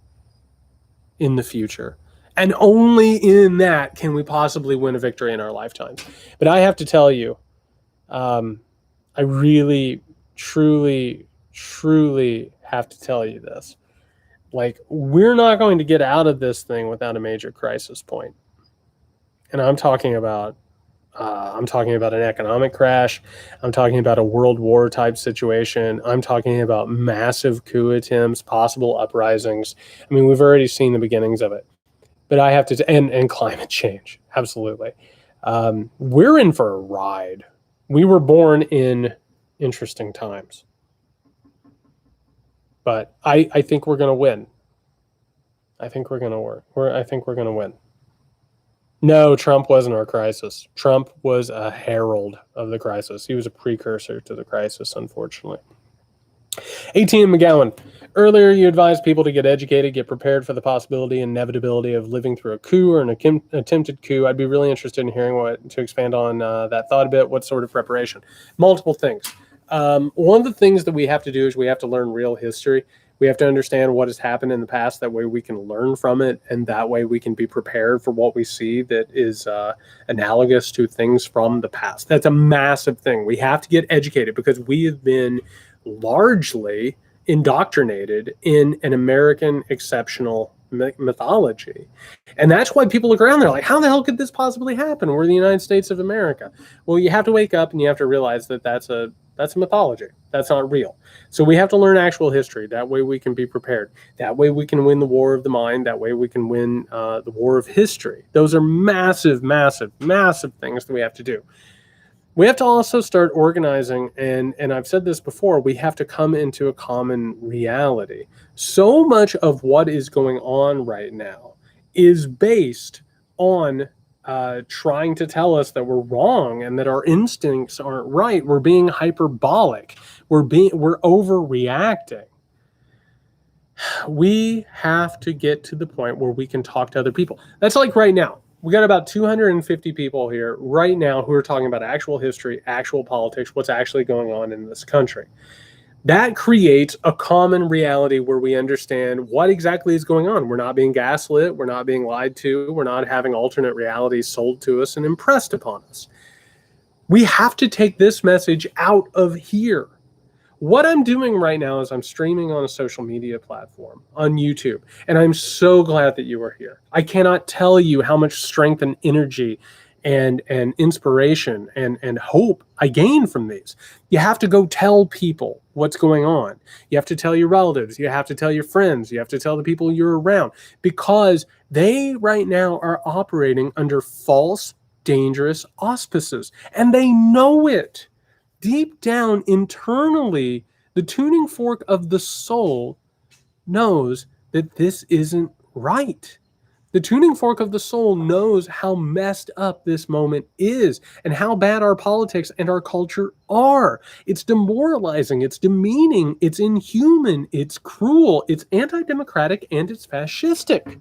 Speaker 1: in the future. And only in that can we possibly win a victory in our lifetimes. But I have to tell you, I really, truly have to tell you this. Like, we're not going to get out of this thing without a major crisis point. And I'm talking about an economic crash. I'm talking about a world war type situation. I'm talking about massive coup attempts, possible uprisings. I mean, we've already seen the beginnings of it. But I have to, and climate change, absolutely. We're in for a ride. We were born in interesting times. But I think we're going to win. I think we're going to win. No, Trump wasn't our crisis. Trump was a herald of the crisis. He was a precursor to the crisis, unfortunately. ATM McGowan, earlier you advised people to get educated, get prepared for the possibility and inevitability of living through a coup or an attempted coup. I'd be really interested in hearing to expand on that thought a bit. What sort of preparation? Multiple things. One of the things that we have to do is we have to learn real history. We have to understand what has happened in the past. That way we can learn from it, and that way we can be prepared for what we see that is analogous to things from the past. That's a massive thing. We have to get educated because we have been largely indoctrinated in an American exceptional mythology. And that's why people look around, they're like, how the hell could this possibly happen? We're the United States of America. Well, you have to wake up and you have to realize that that's a mythology. That's not real. So we have to learn actual history. That way we can be prepared. That way we can win the war of the mind. That way we can win the war of history. Those are massive, massive, massive things that we have to do. We have to also start organizing, and I've said this before, we have to come into a common reality. So much of what is going on right now is based on trying to tell us that we're wrong and that our instincts aren't right. We're being hyperbolic. We're overreacting. We have to get to the point where we can talk to other people. That's like right now. We got about 250 people here right now who are talking about actual history, actual politics, what's actually going on in this country. That creates a common reality where we understand what exactly is going on. We're not being gaslit. We're not being lied to. We're not having alternate realities sold to us and impressed upon us. We have to take this message out of here. What I'm doing right now is I'm streaming on a social media platform on YouTube, and I'm so glad that you are here. I cannot tell you how much strength and energy and inspiration and hope I gain from these. You have to go tell people what's going on. You have to tell your relatives. You have to tell your friends. You have to tell the people you're around, because they right now are operating under false, dangerous auspices, and they know it. Deep down internally, the tuning fork of the soul knows that this isn't right. The tuning fork of the soul knows how messed up this moment is and how bad our politics and our culture are. It's demoralizing, it's demeaning, it's inhuman, it's cruel, it's anti-democratic, and it's fascistic.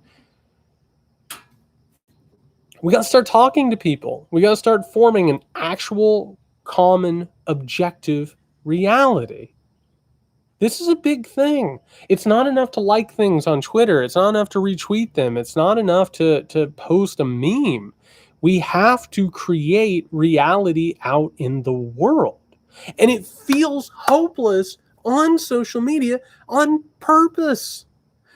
Speaker 1: We got to start talking to people. We got to start forming an actual, common, objective reality. This is a big thing. It's not enough to like things on Twitter. It's not enough to retweet them. It's not enough to post a meme. We have to create reality out in the world. And it feels hopeless on social media on purpose.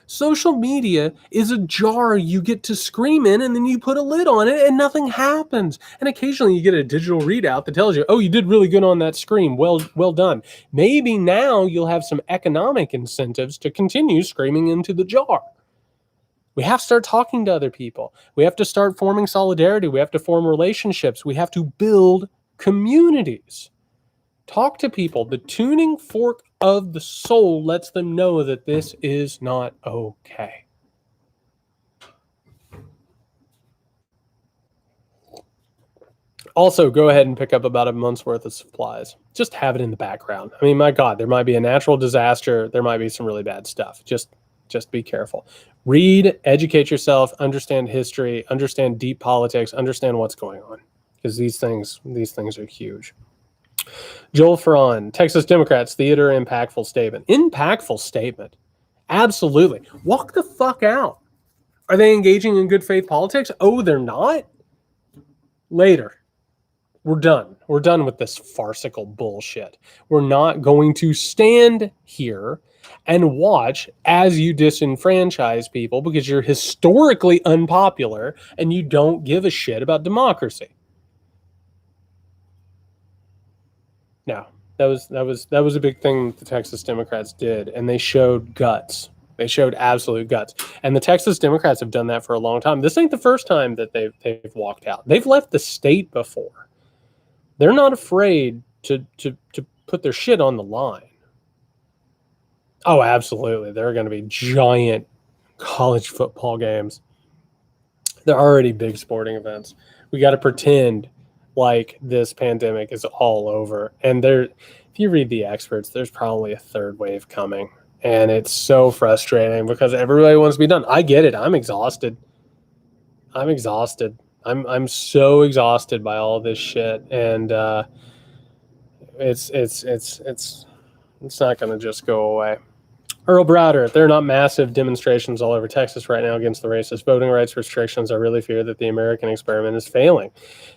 Speaker 1: Social media is a jar you get to scream in, and then you put a lid on it and nothing happens. And occasionally you get a digital readout that tells you, oh, you did really good on that scream. Well done. Maybe now you'll have some economic incentives to continue screaming into the jar. We have to start talking to other people. We have to start forming solidarity. We have to form relationships. We have to build communities. Talk to people. The tuning fork of the soul lets them know that this is not okay. Also, go ahead and pick up about a month's worth of supplies. Just have it in the background. I mean, my God, there might be a natural disaster. There might be some really bad stuff. Just be careful. Read, educate yourself, understand history, understand deep politics, understand what's going on, because these things are huge. Joel Ferron, Texas Democrats, theater impactful statement. Impactful statement. Absolutely. Walk the fuck out. Are they engaging in good faith politics? Oh, they're not? Later. We're done. We're done with this farcical bullshit. We're not going to stand here and watch as you disenfranchise people because you're historically unpopular and you don't give a shit about democracy. No. That was a big thing the Texas Democrats did, and they showed guts. They showed absolute guts. And the Texas Democrats have done that for a long time. This ain't the first time that they've walked out. They've left the state before. They're not afraid to put their shit on the line. Oh, absolutely. There are going to be giant college football games. They're already big sporting events. We got to pretend like this pandemic is all over. And if you read the experts, there's probably a third wave coming. And it's so frustrating because everybody wants to be done. I get it. I'm exhausted. I'm so exhausted by all this shit. And it's not going to just go away. Earl Browder, there are not massive demonstrations all over Texas right now against the racist voting rights restrictions. I really fear that the American experiment is failing.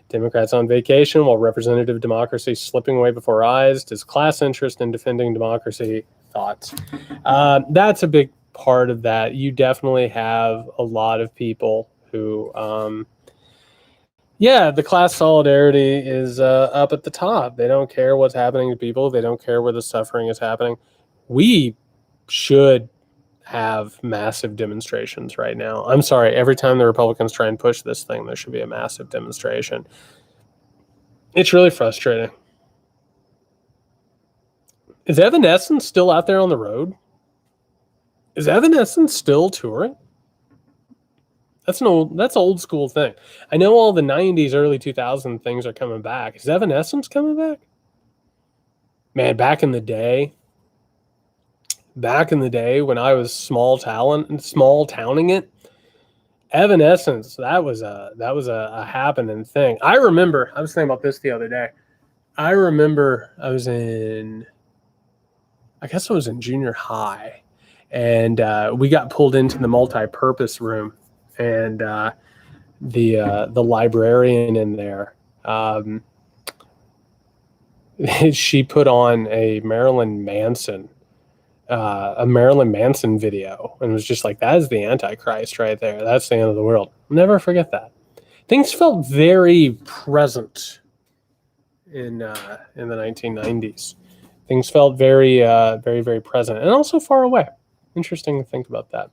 Speaker 1: Democrats on vacation while representative democracy is slipping away before our eyes. Does class interest in defending democracy? Thoughts? That's a big part of that. You definitely have a lot of people who, the class solidarity is up at the top. They don't care what's happening to people. They don't care where the suffering is happening. We should have massive demonstrations right now. I'm sorry, every time the Republicans try and push this thing, there should be a massive demonstration. It's really frustrating. Is Evanescence still out there on the road? Is Evanescence still touring? That's old school thing. I know all the 90s, early 2000 things are coming back. Is Evanescence coming back? Man, back in the day when I was small towning it, Evanescence, that was a happening thing. I remember, I was thinking about this the other day. I remember I was in junior high, and we got pulled into the multi-purpose room, and the librarian in there, she put on a Marilyn Manson video, and was just like, that is the Antichrist right there. That's the end of the world. I'll never forget that. things felt very present in the 1990s. Things felt very, very, very present, and also far away. Interesting to think about that.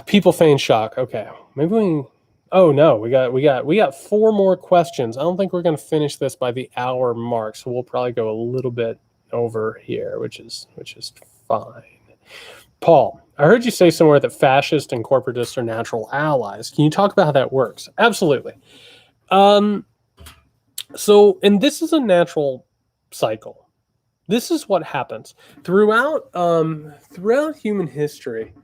Speaker 1: People feign shock. Okay, maybe we. Oh no, we got 4 more questions. I don't think we're going to finish this by the hour mark, so we'll probably go a little bit over here, which is fine. Paul, I heard you say somewhere that fascists and corporatists are natural allies. Can you talk about how that works? Absolutely. So, and this is a natural cycle. This is what happens throughout human history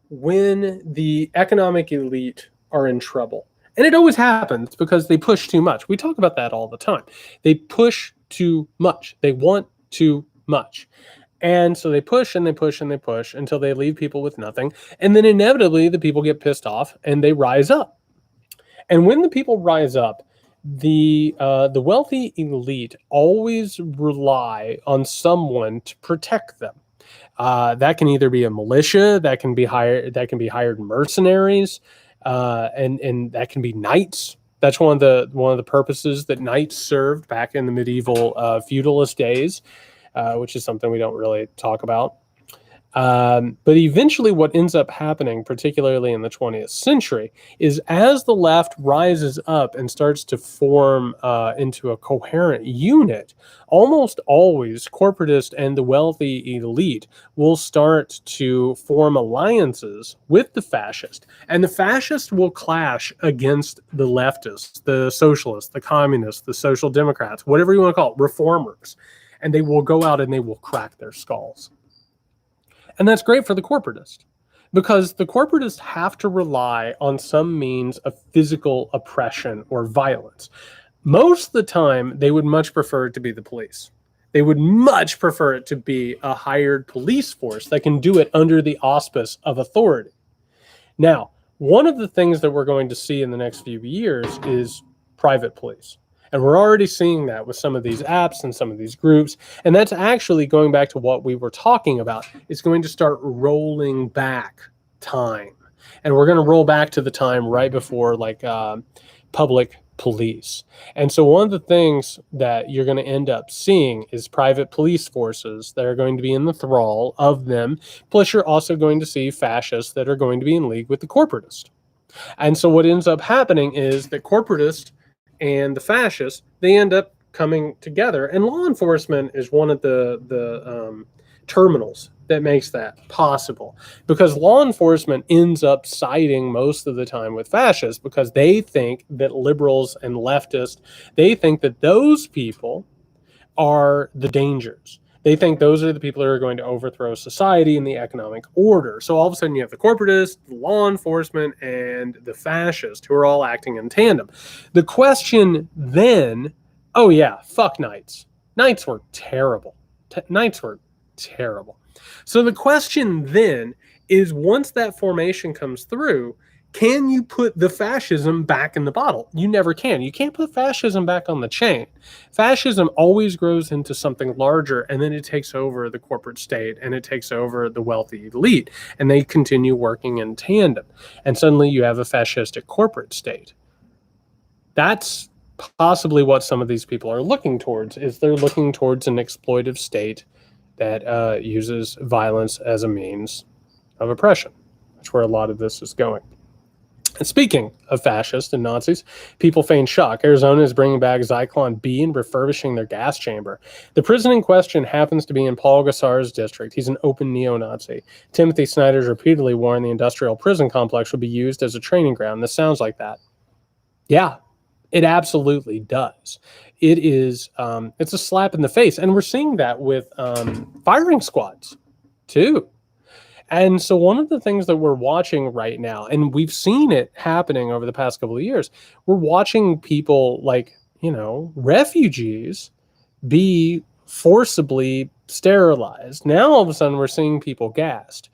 Speaker 1: when the economic elite are in trouble. And it always happens because they push too much. We talk about that all the time. They push too much. They want too much. And so they push and they push and they push until they leave people with nothing. And then inevitably the people get pissed off and they rise up. And when the people rise up, the wealthy elite always rely on someone to protect them. That can either be a militia, that can be hired mercenaries, and that can be knights. That's one of the purposes that knights served back in the medieval feudalist days, which is something we don't really talk about. But eventually what ends up happening, particularly in the 20th century, is as the left rises up and starts to form into a coherent unit, almost always corporatists and the wealthy elite will start to form alliances with the fascists. And the fascists will clash against the leftists, the socialists, the communists, the social democrats, whatever you want to call it, reformers. And they will go out and they will crack their skulls. And that's great for the corporatist because the corporatists have to rely on some means of physical oppression or violence. Most of the time, they would much prefer it to be the police. They would much prefer it to be a hired police force that can do it under the auspice of authority. Now, one of the things that we're going to see in the next few years is private police. And we're already seeing that with some of these apps and some of these groups. And that's actually going back to what we were talking about. It's going to start rolling back time. And we're going to roll back to the time right before public police. And so one of the things that you're going to end up seeing is private police forces that are going to be in the thrall of them. Plus, you're also going to see fascists that are going to be in league with the corporatists. And so what ends up happening is that corporatists and the fascists, they end up coming together. And law enforcement is one of the terminals that makes that possible. Because law enforcement ends up siding most of the time with fascists because they think that liberals and leftists, they think that those people are the dangers. They think those are the people who are going to overthrow society and the economic order. So all of a sudden you have the corporatists, the law enforcement, and the fascists who are all acting in tandem. The question then, oh yeah, fuck knights. Knights were terrible. Knights were terrible. So the question then is once that formation comes through, can you put the fascism back in the bottle? You never can. You can't put fascism back on the chain. Fascism always grows into something larger, and then it takes over the corporate state, and it takes over the wealthy elite, and they continue working in tandem. And suddenly you have a fascistic corporate state. That's possibly what some of these people are looking towards, is they're looking towards an exploitive state that uses violence as a means of oppression. That's where a lot of this is going. And speaking of fascists and Nazis, people feign shock. Arizona is bringing back Zyklon B and refurbishing their gas chamber. The prison in question happens to be in Paul Gosar's district. He's an open neo-Nazi. Timothy Snyder's repeatedly warned the industrial prison complex would be used as a training ground. This sounds like that. Yeah, it absolutely does. It is, it's a slap in the face. And we're seeing that with firing squads, too. And so one of the things that we're watching right now, and we've seen it happening over the past couple of years, we're watching people like, refugees be forcibly sterilized. Now, all of a sudden, we're seeing people gassed.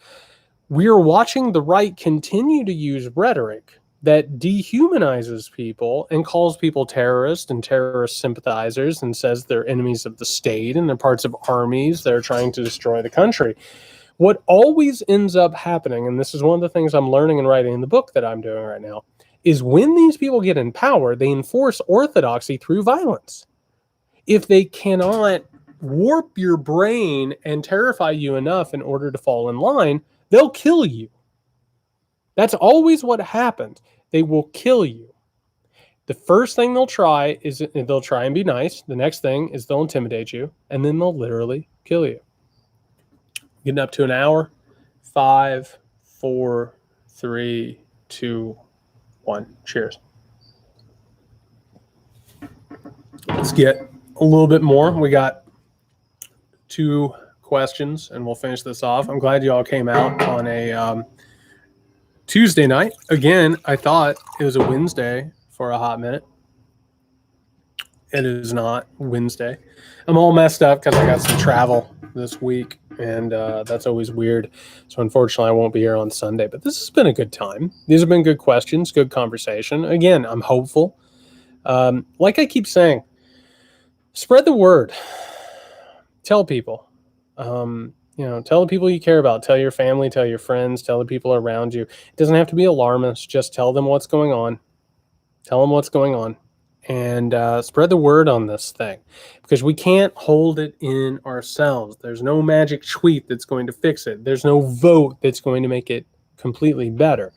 Speaker 1: We're watching the right continue to use rhetoric that dehumanizes people and calls people terrorists and terrorist sympathizers and says they're enemies of the state and they're parts of armies that are trying to destroy the country. What always ends up happening, and this is one of the things I'm learning and writing in the book that I'm doing right now, is when these people get in power, they enforce orthodoxy through violence. If they cannot warp your brain and terrify you enough in order to fall in line, they'll kill you. That's always what happens. They will kill you. The first thing they'll try is they'll try and be nice. The next thing is they'll intimidate you, and then they'll literally kill you. Getting up to an hour. 5, 4, 3, 2, 1. Cheers. Let's get a little bit more. We got 2 questions, and we'll finish this off. I'm glad you all came out on a Tuesday night. Again, I thought it was a Wednesday for a hot minute. It is not Wednesday. I'm all messed up because I got some travel this week, and that's always weird. So unfortunately, I won't be here on Sunday. But this has been a good time. These have been good questions, good conversation. Again, I'm hopeful. Like I keep saying, spread the word. Tell people. Tell the people you care about. Tell your family, tell your friends, tell the people around you. It doesn't have to be alarmist. Just tell them what's going on. Tell them what's going on. And spread the word on this thing, because we can't hold it in ourselves. There's no magic tweet that's going to fix it. There's no vote that's going to make it completely better.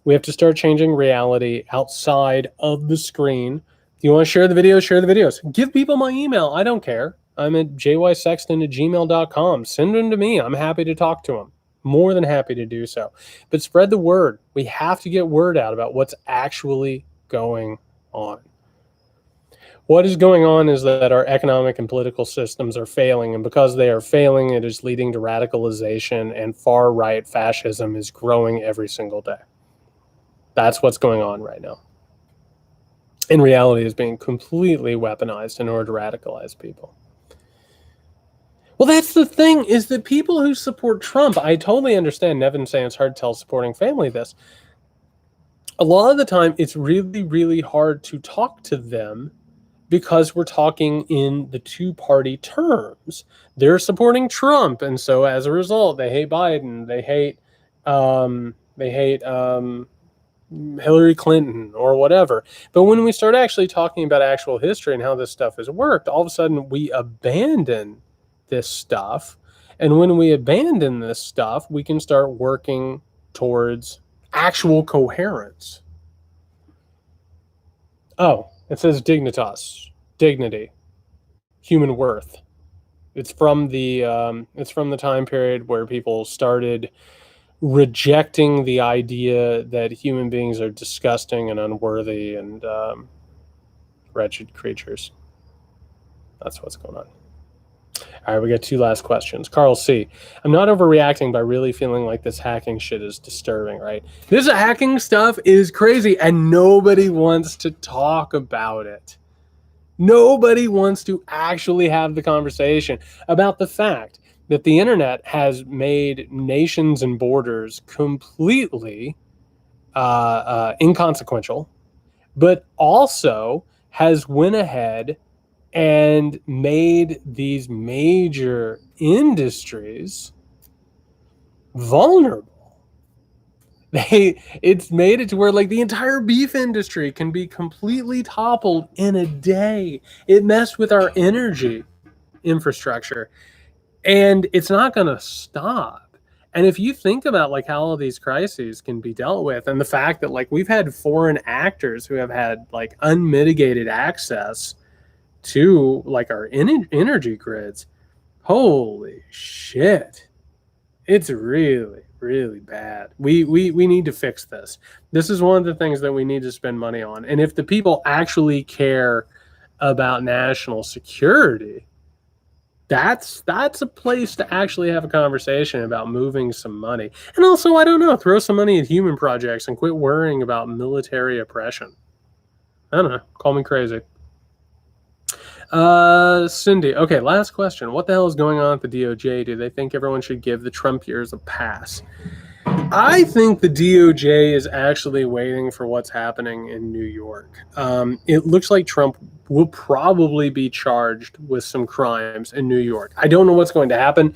Speaker 1: We have to start changing reality outside of the screen. If you want to share the videos, share the videos. Give people my email. I don't care. I'm at jysexton@gmail.com. Send them to me. I'm happy to talk to them. More than happy to do so. But spread the word. We have to get word out about what's actually going on. What is going on is that our economic and political systems are failing, and because they are failing, it is leading to radicalization, and far-right fascism is growing every single day. That's what's going on right now. In reality, is being completely weaponized in order to radicalize people. Well, that's the thing, is that people who support Trump, I totally understand Nevin saying it's hard to tell supporting family this. A lot of the time, it's really, really hard to talk to them because we're talking in the two-party terms. They're supporting Trump, and so as a result, they hate Biden, they hate Hillary Clinton or whatever. But when we start actually talking about actual history and how this stuff has worked, all of a sudden we abandon this stuff. And when we abandon this stuff, we can start working towards actual coherence. Oh, it says dignitas, dignity, human worth. It's from the time period where people started rejecting the idea that human beings are disgusting and unworthy and wretched creatures. That's what's going on. All right, we got 2 last questions. Carl C. I'm not overreacting by really feeling like this hacking shit is disturbing, right? This hacking stuff is crazy, and nobody wants to talk about it. Nobody wants to actually have the conversation about the fact that the internet has made nations and borders completely inconsequential, but also has went ahead and made these major industries vulnerable. It's made it to where like the entire beef industry can be completely toppled in a day. It messed with our energy infrastructure, and it's not going to stop. And if you think about like how all these crises can be dealt with, and the fact that like we've had foreign actors who have had like unmitigated access to like our energy grids, holy shit, it's really, really bad. We need to fix this. This is one of the things that we need to spend money on. And if the people actually care about national security, that's a place to actually have a conversation about moving some money. And also, I don't know, throw some money at human projects and quit worrying about military oppression. I don't know, call me crazy. Cindy, okay, last question. What the hell is going on at the DOJ? Do they think everyone should give the Trump years a pass? I think the DOJ is actually waiting for what's happening in New York. It looks like Trump will probably be charged with some crimes in New York. I don't know what's going to happen.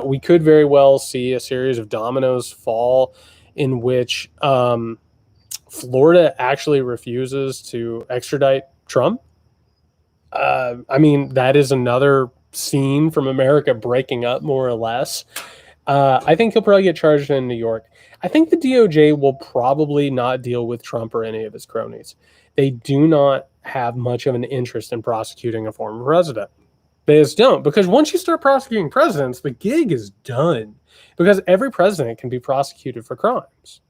Speaker 1: We could very well see a series of dominoes fall in which Florida actually refuses to extradite Trump. I mean, that is another scene from America breaking up, more or less. I think he'll probably get charged in New York. I think the DOJ will probably not deal with Trump or any of his cronies. They do not have much of an interest in prosecuting a former president. They just don't, because once you start prosecuting presidents, the gig is done. Because every president can be prosecuted for crimes.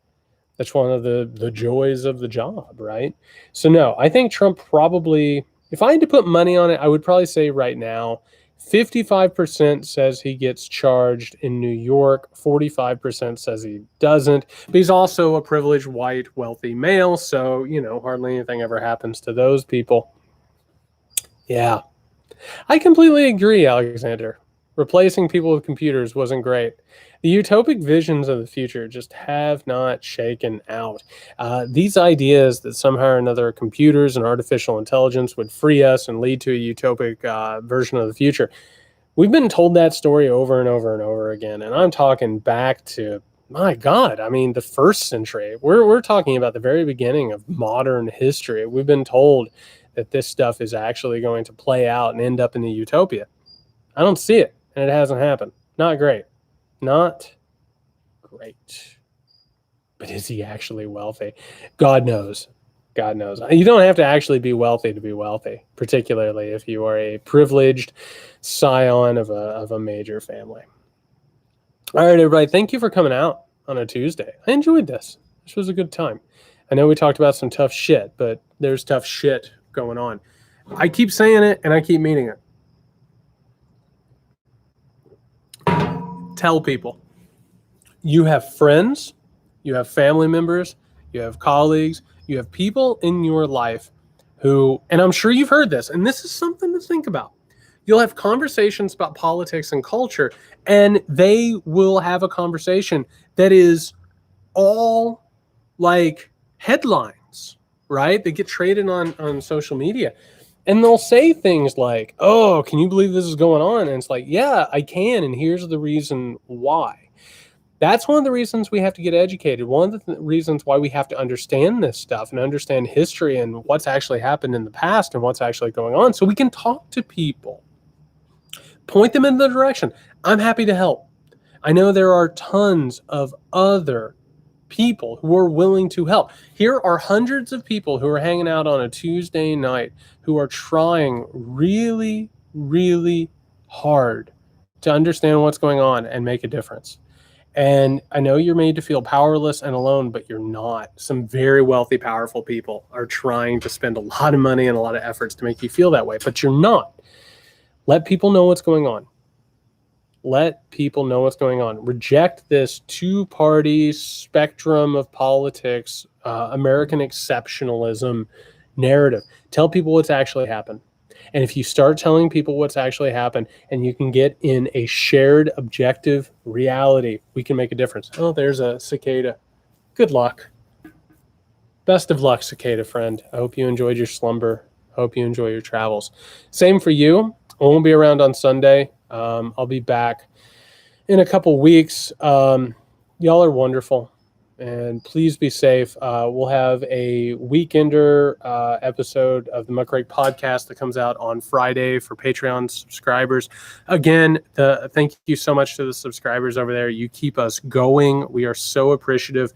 Speaker 1: That's one of the joys of the job, right? So no, I think Trump probably, if I had to put money on it, I would probably say right now, 55% says he gets charged in New York, 45% says he doesn't. But he's also a privileged, white, wealthy male, so, you know, hardly anything ever happens to those people. Yeah. I completely agree, Alexander. Replacing people with computers wasn't great. The utopic visions of the future just have not shaken out. These ideas that somehow or another computers and artificial intelligence would free us and lead to a utopic version of the future. We've been told that story over and over and over again. And I'm talking back to, my God, I mean, the first century. We're talking about the very beginning of modern history. We've been told that this stuff is actually going to play out and end up in a utopia. I don't see it, and it hasn't happened. Not great. Not great. But is he actually wealthy? God knows. God knows. You don't have to actually be wealthy to be wealthy, particularly if you are a privileged scion of a major family. All right, everybody. Thank you for coming out on a Tuesday. I enjoyed this. This was a good time. I know we talked about some tough shit, but there's tough shit going on. I keep saying it, and I keep meaning it. Tell people. You have friends, you have family members, you have colleagues, you have people in your life who, and I'm sure you've heard this, and this is something to think about. You'll have conversations about politics and culture, and they will have a conversation that is all like headlines, right? They get traded on social media. And they'll say things like, oh, can you believe this is going on? And it's like, yeah, I can. And here's the reason why. That's one of the reasons we have to get educated. One of the reasons why we have to understand this stuff and understand history and what's actually happened in the past and what's actually going on, so we can talk to people, point them in the direction. I'm happy to help. I know there are tons of other people who are willing to help. Here are hundreds of people who are hanging out on a Tuesday night who are trying really, really hard to understand what's going on and make a difference. And I know you're made to feel powerless and alone, but you're not. Some very wealthy, powerful people are trying to spend a lot of money and a lot of efforts to make you feel that way, but you're not. Let people know what's going on. Let people know what's going on. Reject this two-party spectrum of politics, American exceptionalism narrative. Tell people what's actually happened. And if you start telling people what's actually happened and you can get in a shared objective reality, we can make a difference. Oh, there's a cicada. Good luck. Best of luck, cicada friend. I hope you enjoyed your slumber. I hope you enjoy your travels. Same for you. I won't be around on Sunday. I'll be back in a couple weeks. Y'all are wonderful, and please be safe. We'll have a weekender episode of the Muckrake podcast that comes out on Friday for Patreon subscribers. Again, thank you so much to the subscribers over there. You keep us going. We are so appreciative.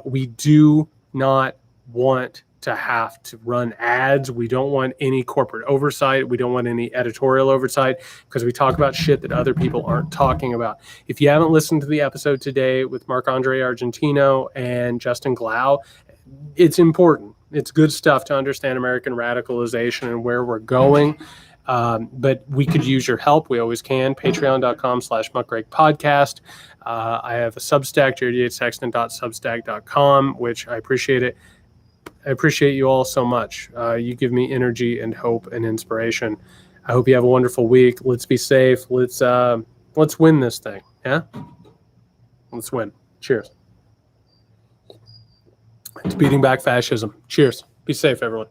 Speaker 1: We do not want to have to run ads. We don't want any corporate oversight. We don't want any editorial oversight, because we talk about shit that other people aren't talking about. If you haven't listened to the episode today with Marc-Andre Argentino and Justin Glau, it's important. It's good stuff to understand American radicalization and where we're going. But we could use your help. We always can. Patreon.com/Muckrake Podcast. I have a Substack, JaredYatesSexton.substack.com, which I appreciate it. I appreciate you all so much. You give me energy and hope and inspiration. I hope you have a wonderful week. Let's be safe. Let's win this thing. Yeah? Let's win. Cheers. It's beating back fascism. Cheers. Be safe, everyone.